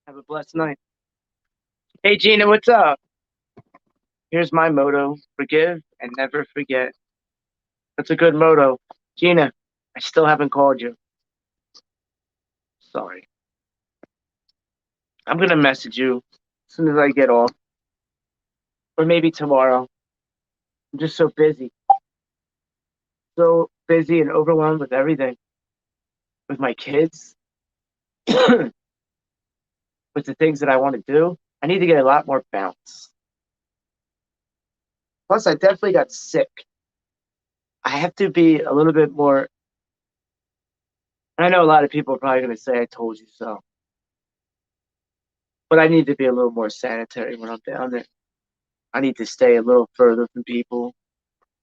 have a blessed night. Hey Gina, what's up? Here's my motto: forgive and never forget. That's a good motto. Gina, I still haven't called you. Sorry. I'm gonna message you as soon as I get off. Or maybe tomorrow. I'm just so busy. So busy and overwhelmed with everything. With my kids. With the things that I want to do. I need to get a lot more bounce. Plus, I definitely got sick. I have to be a little bit more. And I know a lot of people are probably going to say, I told you so. But I need to be a little more sanitary when I'm down there. I need to stay a little further from people.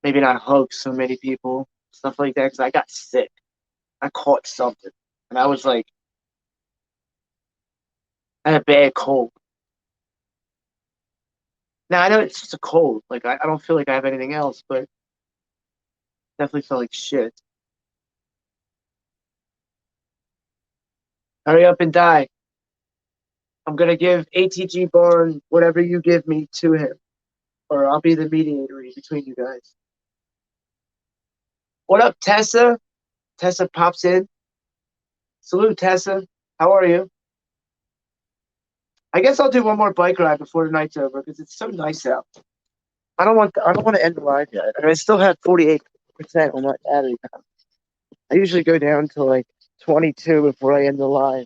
Maybe not hug so many people, stuff like that, because I got sick. I caught something. And I was like, I had a bad cold. Now, I know it's just a cold. Like, I don't feel like I have anything else, but definitely felt like shit. Hurry up and die. I'm going to give ATG Barn whatever you give me to him, or I'll be the mediator between you guys. What up, Tessa? Tessa pops in. Salute, Tessa. How are you? I guess I'll do one more bike ride before the night's over because it's so nice out. I don't want to end the live yet. I still have 48% on my battery pack. I usually go down to like 22 before I end the live.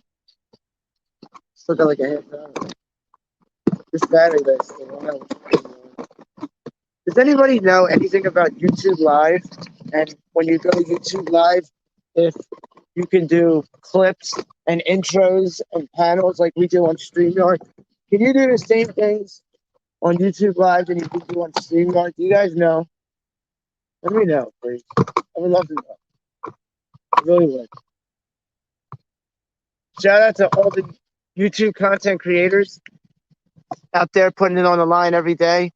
Still got like a half hour. This battery that's still on. Does anybody know anything about YouTube Live? And when you go to YouTube Live, if you can do clips and intros and panels like we do on StreamYard, can you do the same things on YouTube Live than you can do on StreamYard? Do you guys know? Let me know, please. I would love to know. I really would. Shout out to all the YouTube content creators out there putting it on the line every day,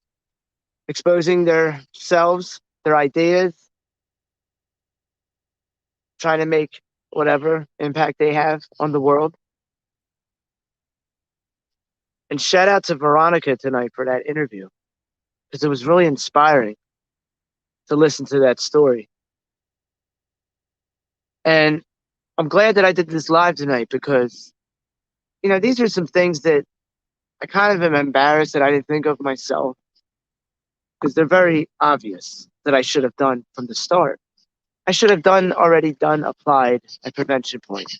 exposing themselves, their ideas, trying to make whatever impact they have on the world. And shout out to Veronica tonight for that interview, because it was really inspiring to listen to that story. And I'm glad that I did this live tonight because, these are some things that I kind of am embarrassed that I didn't think of myself, because they're very obvious that I should have done from the start. I should have applied at Prevention Point.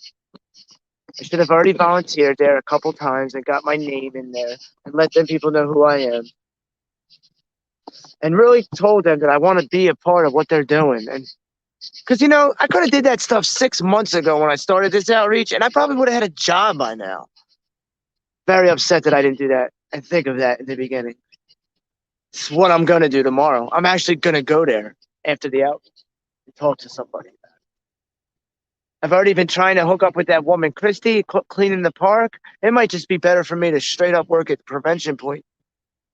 I should have already volunteered there a couple times and got my name in there and let them people know who I am. And really told them that I want to be a part of what they're doing. And because, I could have did that stuff 6 months ago when I started this outreach, and I probably would have had a job by now. Very upset that I didn't do that and think of that in the beginning. It's what I'm going to do tomorrow. I'm actually going to go there after the outreach and talk to somebody about it. I've already been trying to hook up with that woman, Christy, cleaning the park. It might just be better for me to straight up work at Prevention Point.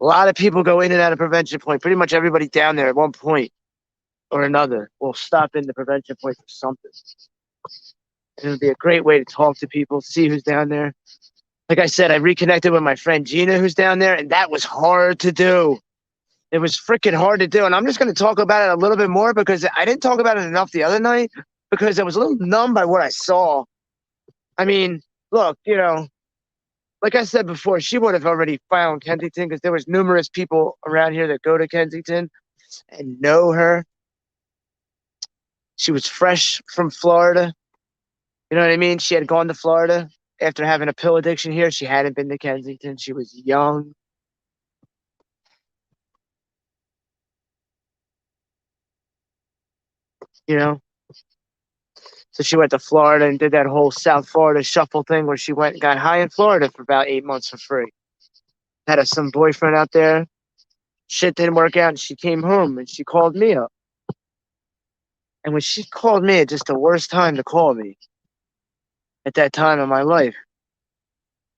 A lot of people go in and out of Prevention Point. Pretty much everybody down there at one point or another will stop in the Prevention Point for something. And it'll be a great way to talk to people, see who's down there. Like I said, I reconnected with my friend Gina, who's down there, and that was hard to do. It was freaking hard to do. And I'm just going to talk about it a little bit more because I didn't talk about it enough the other night because I was a little numb by what I saw. I mean, look, like I said before, she would have already found Kensington because there was numerous people around here that go to Kensington and know her. She was fresh from Florida. You know what I mean? She had gone to Florida after having a pill addiction here. She hadn't been to Kensington. She was young. So she went to Florida and did that whole South Florida shuffle thing where she went and got high in Florida for about 8 months for free. Had some boyfriend out there. Shit didn't work out and she came home and she called me up. And when she called me at just the worst time to call me at that time of my life,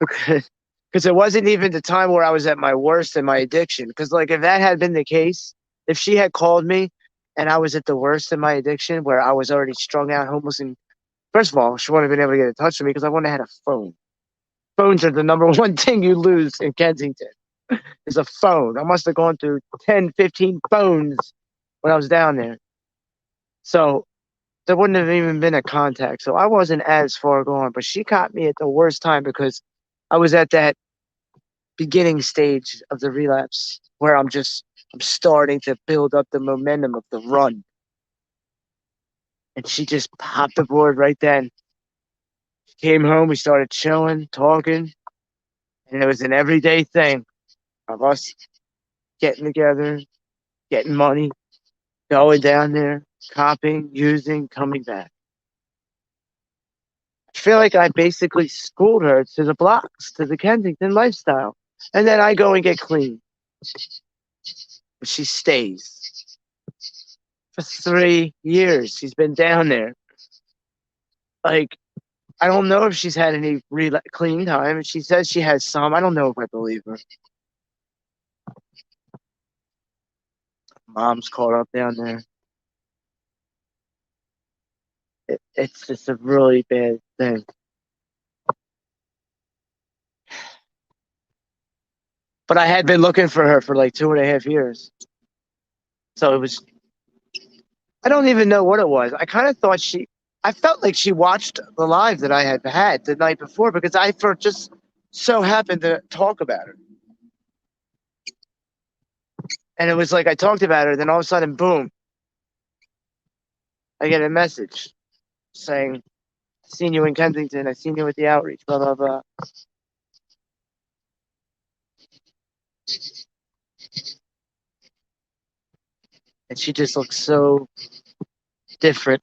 because it wasn't even the time where I was at my worst in my addiction. Because if that had been the case, if she had called me and I was at the worst in my addiction where I was already strung out, homeless, and first of all, she wouldn't have been able to get in touch with me because I wouldn't have had a phone. Phones are the number one thing you lose in Kensington is a phone. I must have gone through 10, 15 phones when I was down there. So there wouldn't have even been a contact. So I wasn't as far gone, but she caught me at the worst time because I was at that beginning stage of the relapse where I'm starting to build up the momentum of the run. And she just popped aboard right then. She came home, we started chilling, talking, And it was an everyday thing of us getting together, getting money, going down there, copying, using, coming back. I feel like I basically schooled her to the blocks, to the Kensington lifestyle. And then I go and get clean. But she stays. For 3 years, she's been down there. Like, I don't know if she's had any clean time. She says she has some. I don't know if I believe her. Mom's caught up down there. It's just a really bad thing. But I had been looking for her for like 2.5 years. So it was, I don't even know what it was. I kind of thought I felt like she watched the live that I had the night before because I just so happened to talk about her. And it was like I talked about her, then all of a sudden, boom, I get a message saying, "I seen you in Kensington. I seen you at the outreach, blah, blah, blah." And she just looks so different.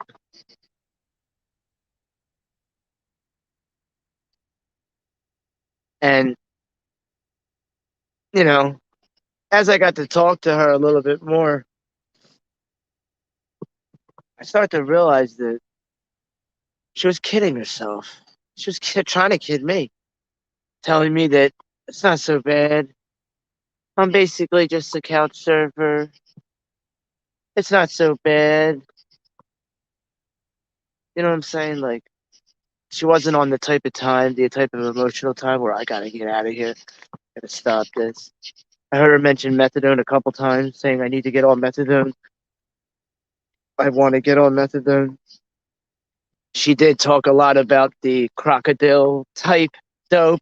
And, you know, as I got to talk to her a little bit more, I started to realize that she was kidding herself. She was trying to kid me, telling me that it's not so bad. I'm basically just a couch surfer. It's not so bad. You know what I'm saying? Like, she wasn't on the type of emotional time where I gotta get out of here. Gotta stop this. I heard her mention methadone a couple times, saying I need to get on methadone. I want to get on methadone. She did talk a lot about the crocodile type dope,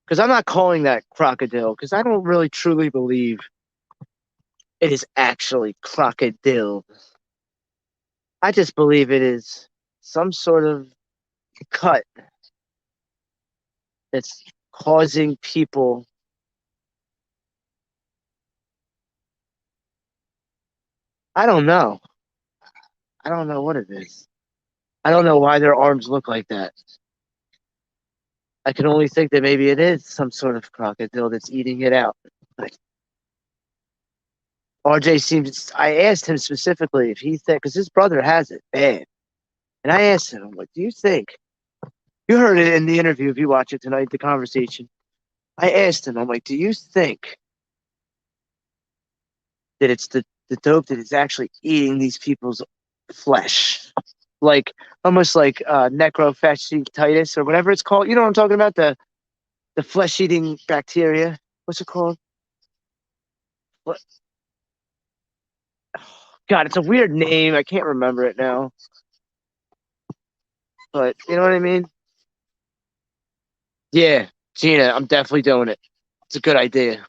because I'm not calling that crocodile, because I don't really truly believe it is actually crocodile. I just believe it is some sort of cut that's causing people. I don't know. I don't know what it is. I don't know why their arms look like that. I can only think that maybe it is some sort of crocodile that's eating it out. Like, RJ seems. I asked him specifically if he think, because his brother has it bad, and I asked him, "What do you think?" You heard it in the interview. If you watch it tonight, the conversation. I asked him, I'm like, "Do you think that it's the dope that is actually eating these people's flesh, like almost like necrophagitis or whatever it's called? You know what I'm talking about? The flesh eating bacteria. What's it called? What? God, it's a weird name. I can't remember it now. But you know what I mean? Yeah, Gina, I'm definitely doing it. It's a good idea.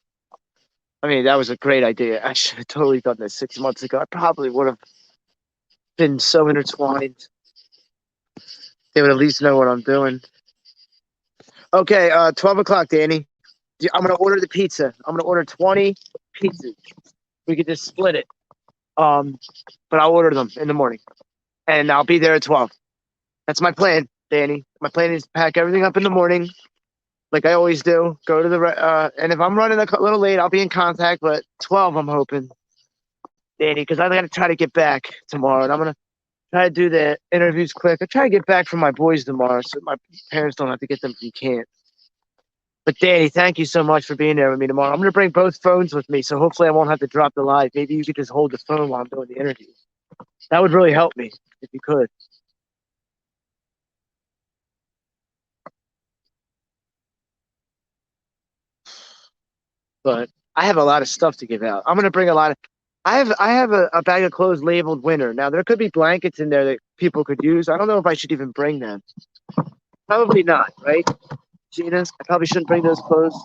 I mean, that was a great idea. I should have totally done this 6 months ago. I probably would have been so intertwined. They would at least know what I'm doing. Okay, 12 o'clock, Danny. I'm going to order the pizza. I'm going to order 20 pizzas. We could just split it. But I'll order them in the morning. And I'll be there at 12. That's my plan, Danny. My plan is to pack everything up in the morning, like I always do. Go to and if I'm running a little late, I'll be in contact. But 12, I'm hoping, Danny, because I got to try to get back tomorrow. And I'm going to try to do the interviews quick. I try to get back from my boys tomorrow so my parents don't have to get them if you can't. But Danny, thank you so much for being there with me tomorrow. I'm going to bring both phones with me, so hopefully I won't have to drop the live. Maybe you could just hold the phone while I'm doing the interview. That would really help me if you could. But I have a lot of stuff to give out. I'm going to bring a lot of. I have a bag of clothes labeled winter. Now there could be blankets in there that people could use. I don't know if I should even bring them. Probably not, right, Gina? I probably shouldn't bring those clothes.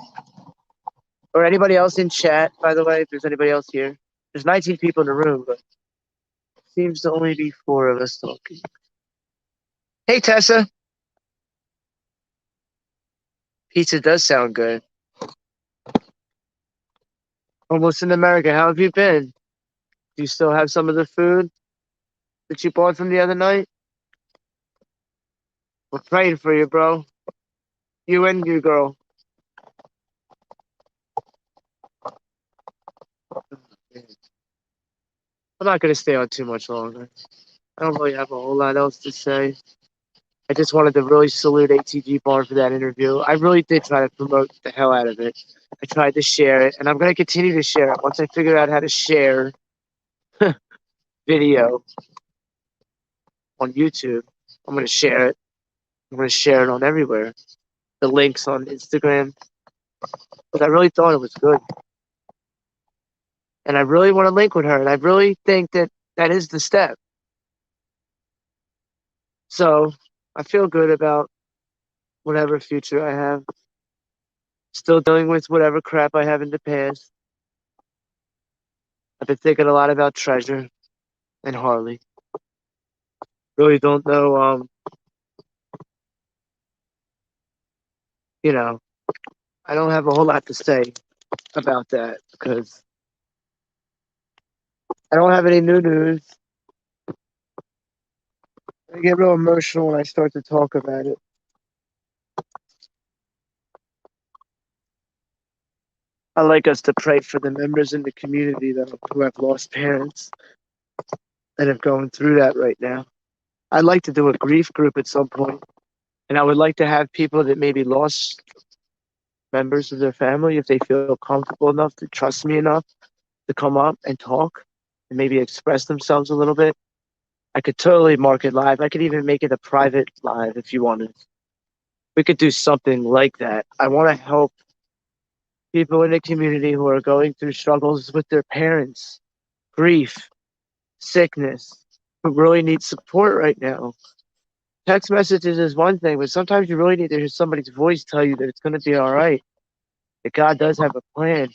Or anybody else in chat, by the way, if there's anybody else here. There's 19 people in the room, but it seems to only be 4 of us talking. Hey, Tessa. Pizza does sound good. Almost in America. How have you been? Do you still have some of the food that you bought from the other night? We're praying for you, bro. You and your girl. I'm not gonna stay on too much longer. I don't really have a whole lot else to say. I just wanted to really salute ATG Bar for that interview. I really did try to promote the hell out of it. I tried to share it, and I'm gonna continue to share it. Once I figure out how to share video on YouTube, I'm gonna share it. I'm gonna share it on everywhere. The links on Instagram. But I really thought it was good. And I really want to link with her. And I really think that that is the step. So I feel good about whatever future I have. Still dealing with whatever crap I have in the past. I've been thinking a lot about Treasure and Harley. Really don't know, you know, I don't have a whole lot to say about that because I don't have any new news. I get real emotional when I start to talk about it. I like us to pray for the members in the community though who have lost parents and are going through that right now. I'd like to do a grief group at some point, and I would like to have people that maybe lost members of their family, if they feel comfortable enough to trust me enough to come up and talk and maybe express themselves a little bit. I could totally mark it live. I could even make it a private live if you wanted. We could do something like that. I want to help people in the community who are going through struggles with their parents, grief, sickness, who really need support right now. Text messages is one thing, but sometimes you really need to hear somebody's voice tell you that it's going to be all right, that God does have a plan,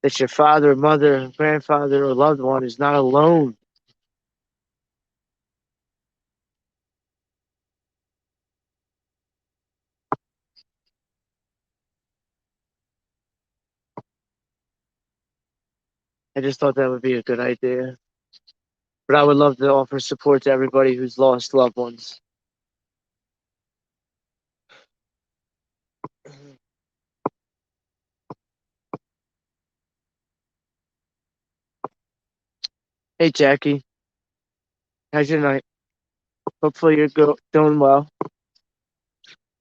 that your father, mother, grandfather, or loved one is not alone. I just thought that would be a good idea. But I would love to offer support to everybody who's lost loved ones. Hey, Jackie, how's your night? Hopefully you're doing well.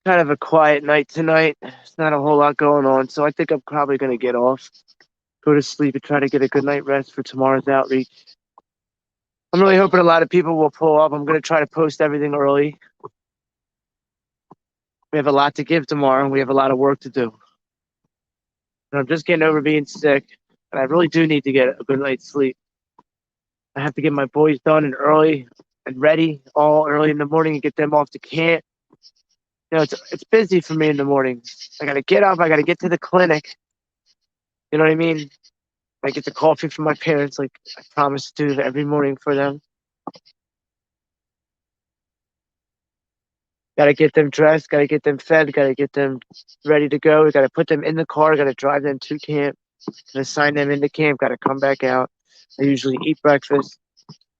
Kind of a quiet night tonight. There's not a whole lot going on, so I think I'm probably going to get off, go to sleep, and try to get a good night rest for tomorrow's outreach. I'm really hoping a lot of people will pull up. I'm going to try to post everything early. We have a lot to give tomorrow. We have a lot of work to do. And I'm just getting over being sick, and I really do need to get a good night's sleep. I have to get my boys done and early and ready all early in the morning and get them off to camp. You know, it's busy for me in the morning. I got to get up. I got to get to the clinic. You know what I mean? I get the coffee from my parents, like I promised to do every morning for them. Got to get them dressed. Got to get them fed. Got to get them ready to go. Got to put them in the car. Got to drive them to camp. And assign them into camp. Got to come back out. I usually eat breakfast.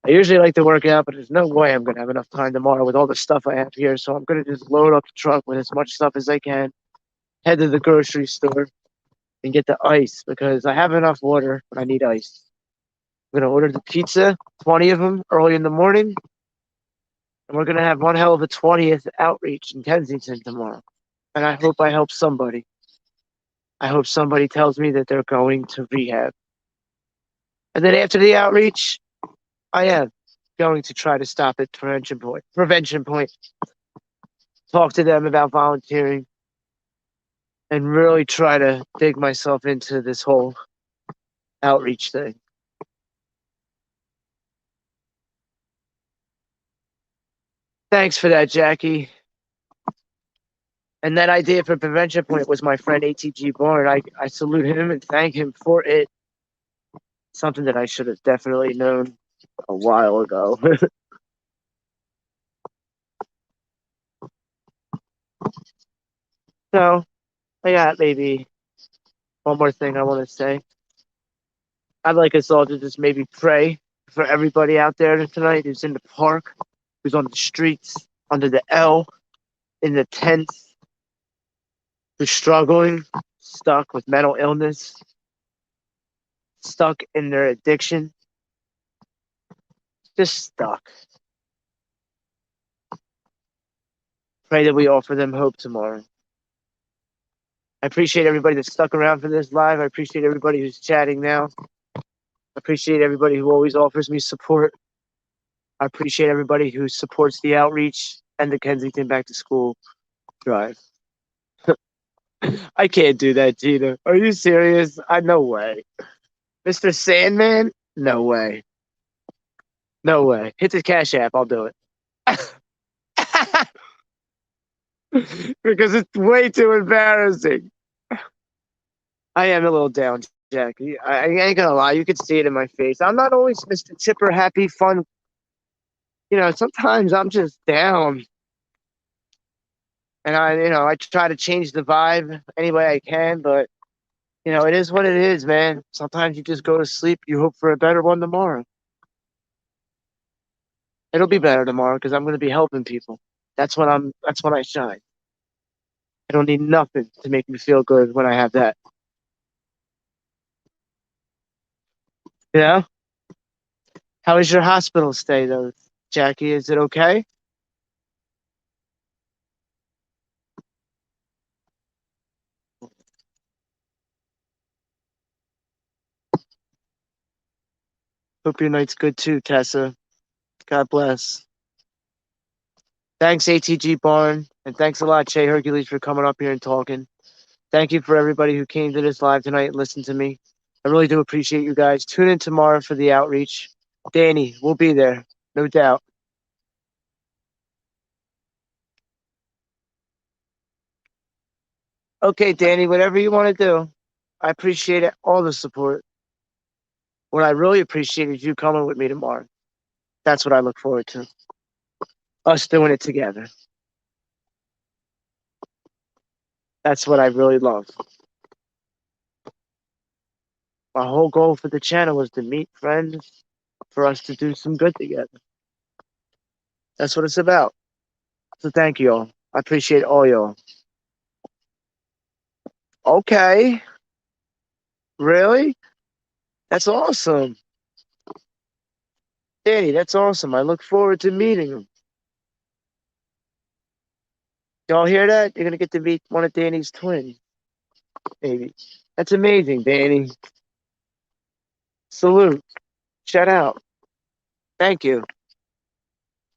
I usually like to work out, but there's no way I'm going to have enough time tomorrow with all the stuff I have here. So I'm going to just load up the truck with as much stuff as I can, head to the grocery store, and get the ice because I have enough water, but I need ice. I'm going to order the pizza, 20 of them, early in the morning. And we're going to have one hell of a 20th outreach in Kensington tomorrow. And I hope I help somebody. I hope somebody tells me that they're going to rehab. And then after the outreach, I am going to try to stop at Prevention Point. Talk to them about volunteering and really try to dig myself into this whole outreach thing. Thanks for that, Jackie. And that idea for Prevention Point was my friend ATG Barn. I salute him and thank him for it. Something that I should have definitely known a while ago. So I got maybe one more thing I want to say. I'd like us all to just maybe pray for everybody out there tonight who's in the park, who's on the streets, under the L, in the tents, who's struggling, stuck with mental illness, stuck in their addiction, just stuck. Pray that we offer them hope tomorrow. I appreciate everybody that stuck around for this live. I appreciate everybody who's chatting now. I appreciate everybody who always offers me support. I appreciate everybody who supports the outreach and the Kensington Back to School drive. I can't do that, Gina. Are you serious? No way. Mr. Sandman? No way. No way. Hit the Cash App. I'll do it. Because it's way too embarrassing. I am a little down, Jackie. I ain't gonna lie. You could see it in my face. I'm not always Mr. Chipper, happy, fun. Sometimes I'm just down. And I try to change the vibe any way I can, but it is what it is, man. Sometimes you just go to sleep, you hope for a better one tomorrow. It'll be better tomorrow because I'm gonna be helping people. That's when I shine. I don't need nothing to make me feel good when I have that. How was your hospital stay though, Jackie? Is it okay? Hope your night's good too, Tessa. God bless. Thanks, ATG Barn, and thanks a lot, Shay Hercules, for coming up here and talking. Thank you for everybody who came to this live tonight and listened to me. I really do appreciate you guys. Tune in tomorrow for the outreach. Danny, we'll be there, no doubt. Okay, Danny, whatever you want to do. I appreciate it, all the support. What I really appreciate is you coming with me tomorrow. That's what I look forward to. Us doing it together. That's what I really love. My whole goal for the channel was to meet friends, for us to do some good together. That's what it's about. So thank you all. I appreciate all y'all. Okay. Really? That's awesome. Danny, that's awesome. I look forward to meeting him. Y'all hear that? You're going to get to meet one of Danny's twins. Maybe. That's amazing, Danny. Salute. Shout out. Thank you.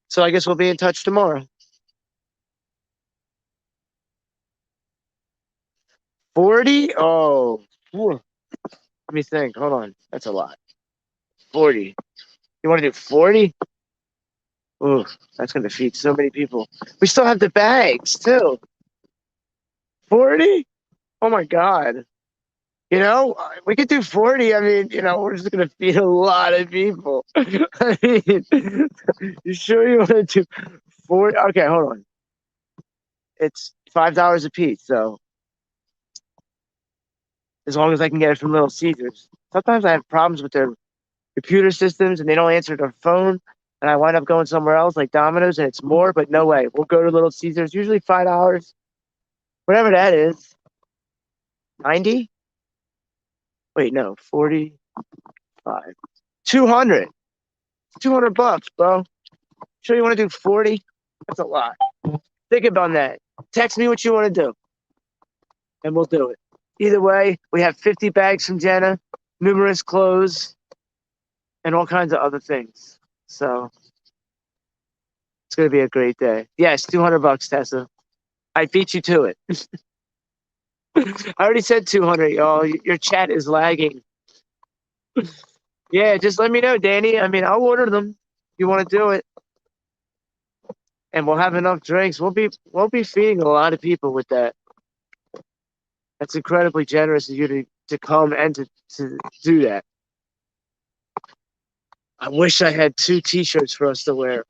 So I guess we'll be in touch tomorrow. 40? Oh. Let me think. Hold on. That's a lot. 40. You want to do 40? Ooh, that's going to feed so many people. We still have the bags, too. 40? Oh, my God. We could do 40. I mean, we're just going to feed a lot of people. I mean, you sure you want to do 40? Okay, hold on. It's $5 a piece, so as long as I can get it from Little Caesars. Sometimes I have problems with their computer systems and they don't answer their phone, and I wind up going somewhere else like Domino's and it's more, but no way. We'll go to Little Caesars, usually $5. Whatever that is. 90? Wait, no, 45. 200. $200, bro. Sure you want to do 40? That's a lot. Think about that. Text me what you want to do, and we'll do it. Either way, we have 50 bags from Jenna, numerous clothes, and all kinds of other things. So it's going to be a great day. Yes, $200, Tessa. I beat you to it. I already said 200, y'all. Your chat is lagging. Yeah, just let me know, Danny. I mean, I'll order them if you want to do it. And we'll have enough drinks. We'll be feeding a lot of people with that. That's incredibly generous of you to come and to do that. I wish I had 2 t-shirts for us to wear.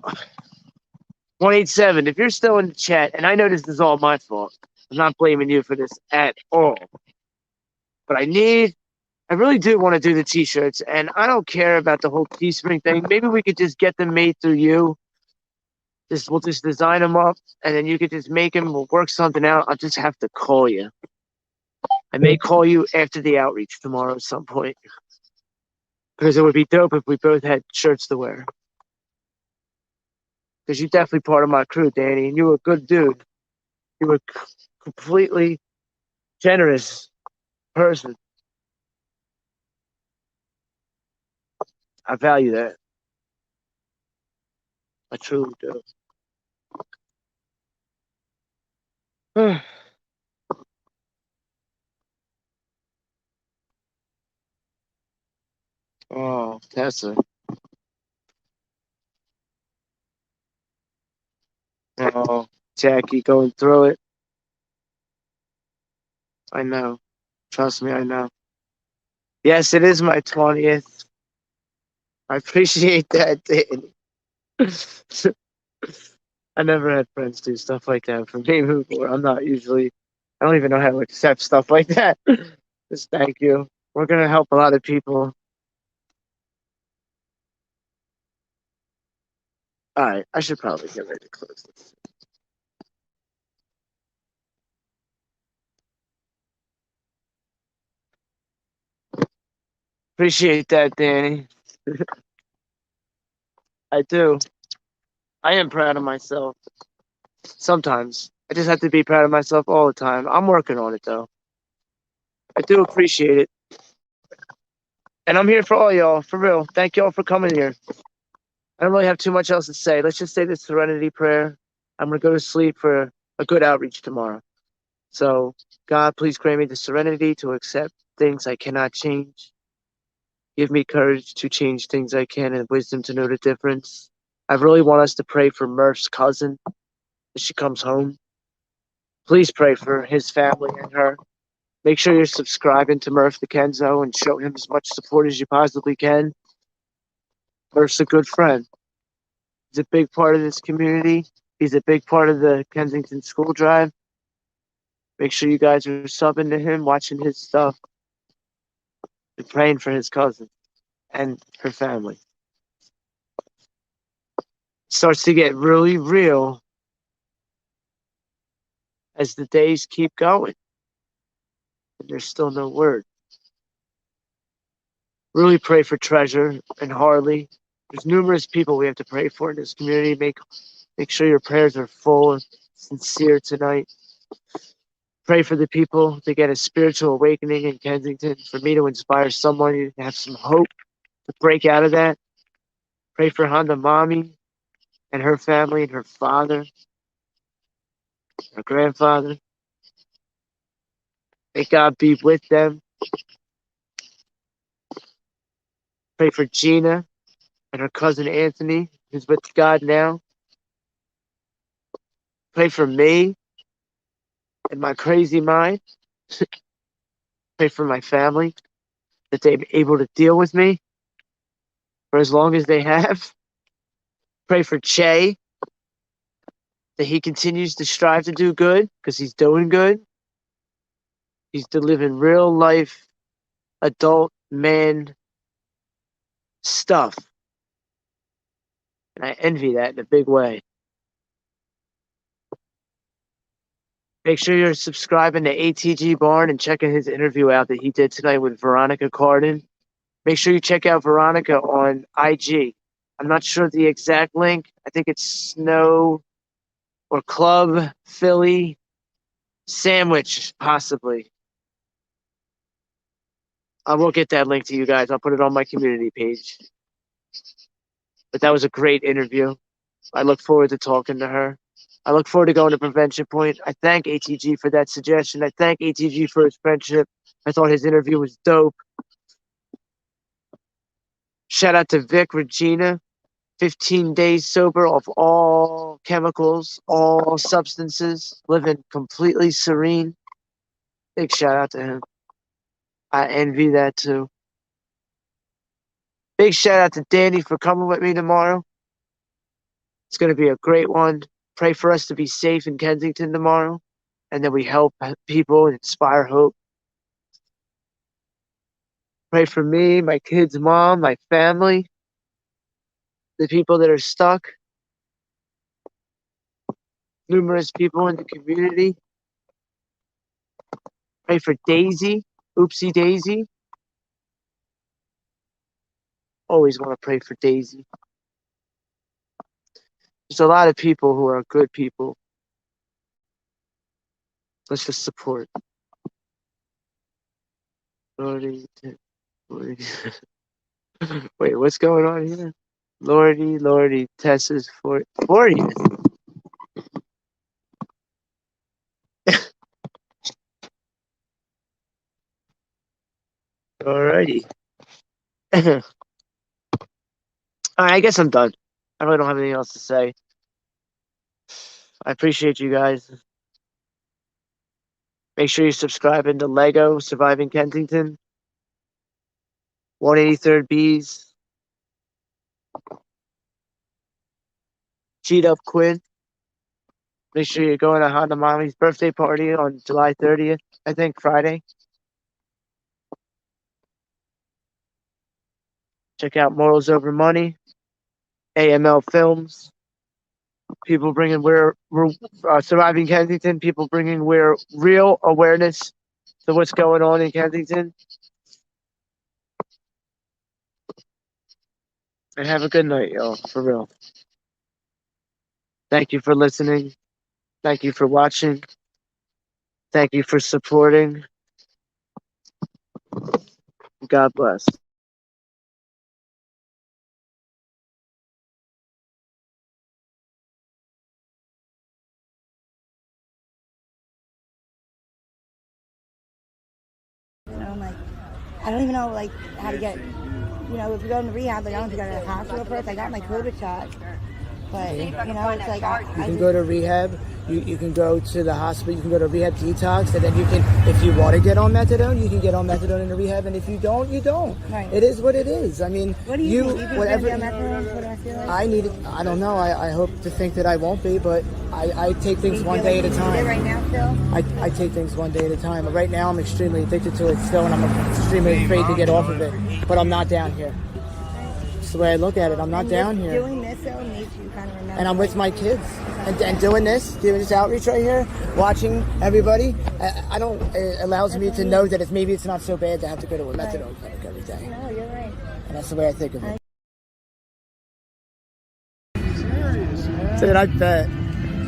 187, if you're still in the chat, and I know this is all my fault. I'm not blaming you for this at all. But I really do want to do the t-shirts, and I don't care about the whole Teespring thing. Maybe we could just get them made through you. We'll just design them up, and then you could just make them. We'll work something out. I'll just have to call you. I may call you after the outreach tomorrow at some point, because it would be dope if we both had shirts to wear. Because you're definitely part of my crew, Danny, and you're a good dude. You're a completely generous person. I value that. I truly do. Oh, Tessa. Oh, Jackie going through it. I know. Trust me, I know. Yes, it is my 20th. I appreciate that, Danny. I never had friends do stuff like that for me before. I'm not usually, I don't even know how to accept stuff like that. Just thank you. We're going to help a lot of people. All right, I should probably get ready to close this. Appreciate that, Danny. I do. I am proud of myself. Sometimes. I just have to be proud of myself all the time. I'm working on it, though. I do appreciate it. And I'm here for all y'all, for real. Thank y'all for coming here. I don't really have too much else to say. Let's just say the serenity prayer. I'm going to go to sleep for a good outreach tomorrow. So, God, please grant me the serenity to accept things I cannot change. Give me courage to change things I can and wisdom to know the difference. I really want us to pray for Murph's cousin as she comes home. Please pray for his family and her. Make sure you're subscribing to Murph the Kenzo and show him as much support as you possibly can. Murph's a good friend. He's a big part of this community. He's a big part of the Kensington School Drive. Make sure you guys are subbing to him, watching his stuff, and praying for his cousin and her family. It starts to get really real as the days keep going. And there's still no word. Really pray for Treasure and Harley. There's numerous people we have to pray for in this community. Make sure your prayers are full and sincere tonight. Pray for the people to get a spiritual awakening in Kensington, for me to inspire someone to have some hope to break out of that. Pray for Honda Mommy and her family and her father, her grandfather. May God be with them. Pray for Gina and her cousin Anthony, who's with God now. Pray for me and my crazy mind. Pray for my family, that they're able to deal with me for as long as they have. Pray for Che, that he continues to strive to do good, because he's doing good. He's delivering real life, adult man stuff. And I envy that in a big way. Make sure you're subscribing to ATG Barn and checking his interview out that he did tonight with Veronica Cardin. Make sure you check out Veronica on IG. I'm not sure the exact link. I think it's Snow or Club Philly Sandwich, possibly. I will get that link to you guys. I'll put it on my community page. But that was a great interview. I look forward to talking to her. I look forward to going to Prevention Point. I thank ATG for that suggestion. I thank ATG for his friendship. I thought his interview was dope. Shout out to Vic Regina, 15 days sober off all chemicals, all substances, living completely serene. Big shout out to him. I envy that too. Big shout out to Danny for coming with me tomorrow. It's going to be a great one. Pray for us to be safe in Kensington tomorrow, and that we help people and inspire hope. Pray for me, my kids' mom, my family, the people that are stuck, numerous people in the community. Pray for Daisy, Oopsie Daisy. Always want to pray for Daisy. There's a lot of people who are good people. Let's just support. Lordy, Lordy. Wait, what's going on here? Lordy, Tessa's 40th. Alrighty. Alright, I guess I'm done. I really don't have anything else to say. I appreciate you guys. Make sure you subscribe into Lego Surviving Kensington. 183rd Bees. Cheat Up Quinn. Make sure you're going to Honda Mommy's birthday party on July 30th, I think, Friday. Check out Morals Over Money. AML Films. People bringing Surviving Kensington. People bringing real awareness to what's going on in Kensington. And have a good night, y'all. For real. Thank you for listening. Thank you for watching. Thank you for supporting. God bless. I'm like, I don't even know like how to get, if you go into rehab, like I don't have to go to the hospital first. I got my COVID shot, but it's like You can go to rehab. You can go to the hospital. You can go to rehab detox, and then you can, if you want to get on methadone, you can get on methadone in the rehab. And if you don't, you don't. Right. It is what it is. I mean, what do you think? You think whatever. you're gonna be on methadone? What do I feel like? I need it. I don't know. I hope to think that I won't be, but I take things one day at a time. Right now, still. I take things one day at a time. Right now, I'm extremely addicted to it still, and I'm extremely afraid to get off of it. But I'm not down here. That's the way I look at it. I'm not down here. Doing this though makes you kind of remember. And I'm with my kids, and doing this outreach right here, watching everybody. It allows me to know that maybe it's not so bad to have to go to a methadone clinic every day. No, you're right. And that's the way I think of it. Serious, man. Dude, I bet. Do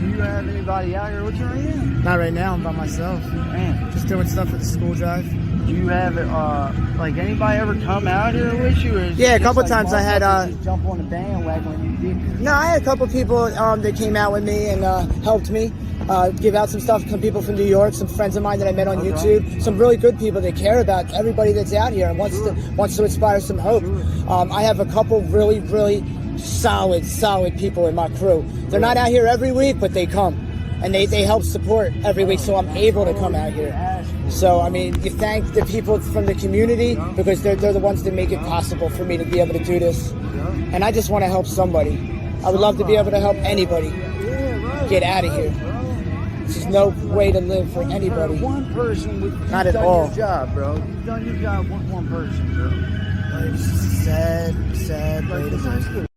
you have anybody out here with you right now? Not right now. I'm by myself. Man, Just doing stuff for the school drive. do you have like anybody ever come out here with you? Or is Yeah, a it just couple like times I had, motherfuckers just jump on the bandwagon when you did. No, I had a couple people that came out with me and helped me give out some stuff. Some people from New York, some friends of mine that I met on YouTube, some really good people that care about everybody that's out here and wants to inspire some hope. I have a couple really, really solid people in my crew. They're not out here every week, but they come. And they help support every week, so I'm able to come out here. So, I mean, you thank the people from the community because they're the ones that make it possible for me to be able to do this. And I just want to help somebody. I would love to be able to help anybody get out of here. There's no way to live for anybody. One person with Not at done all. your job, bro. You've done your job with one person, bro. It's sad way to live.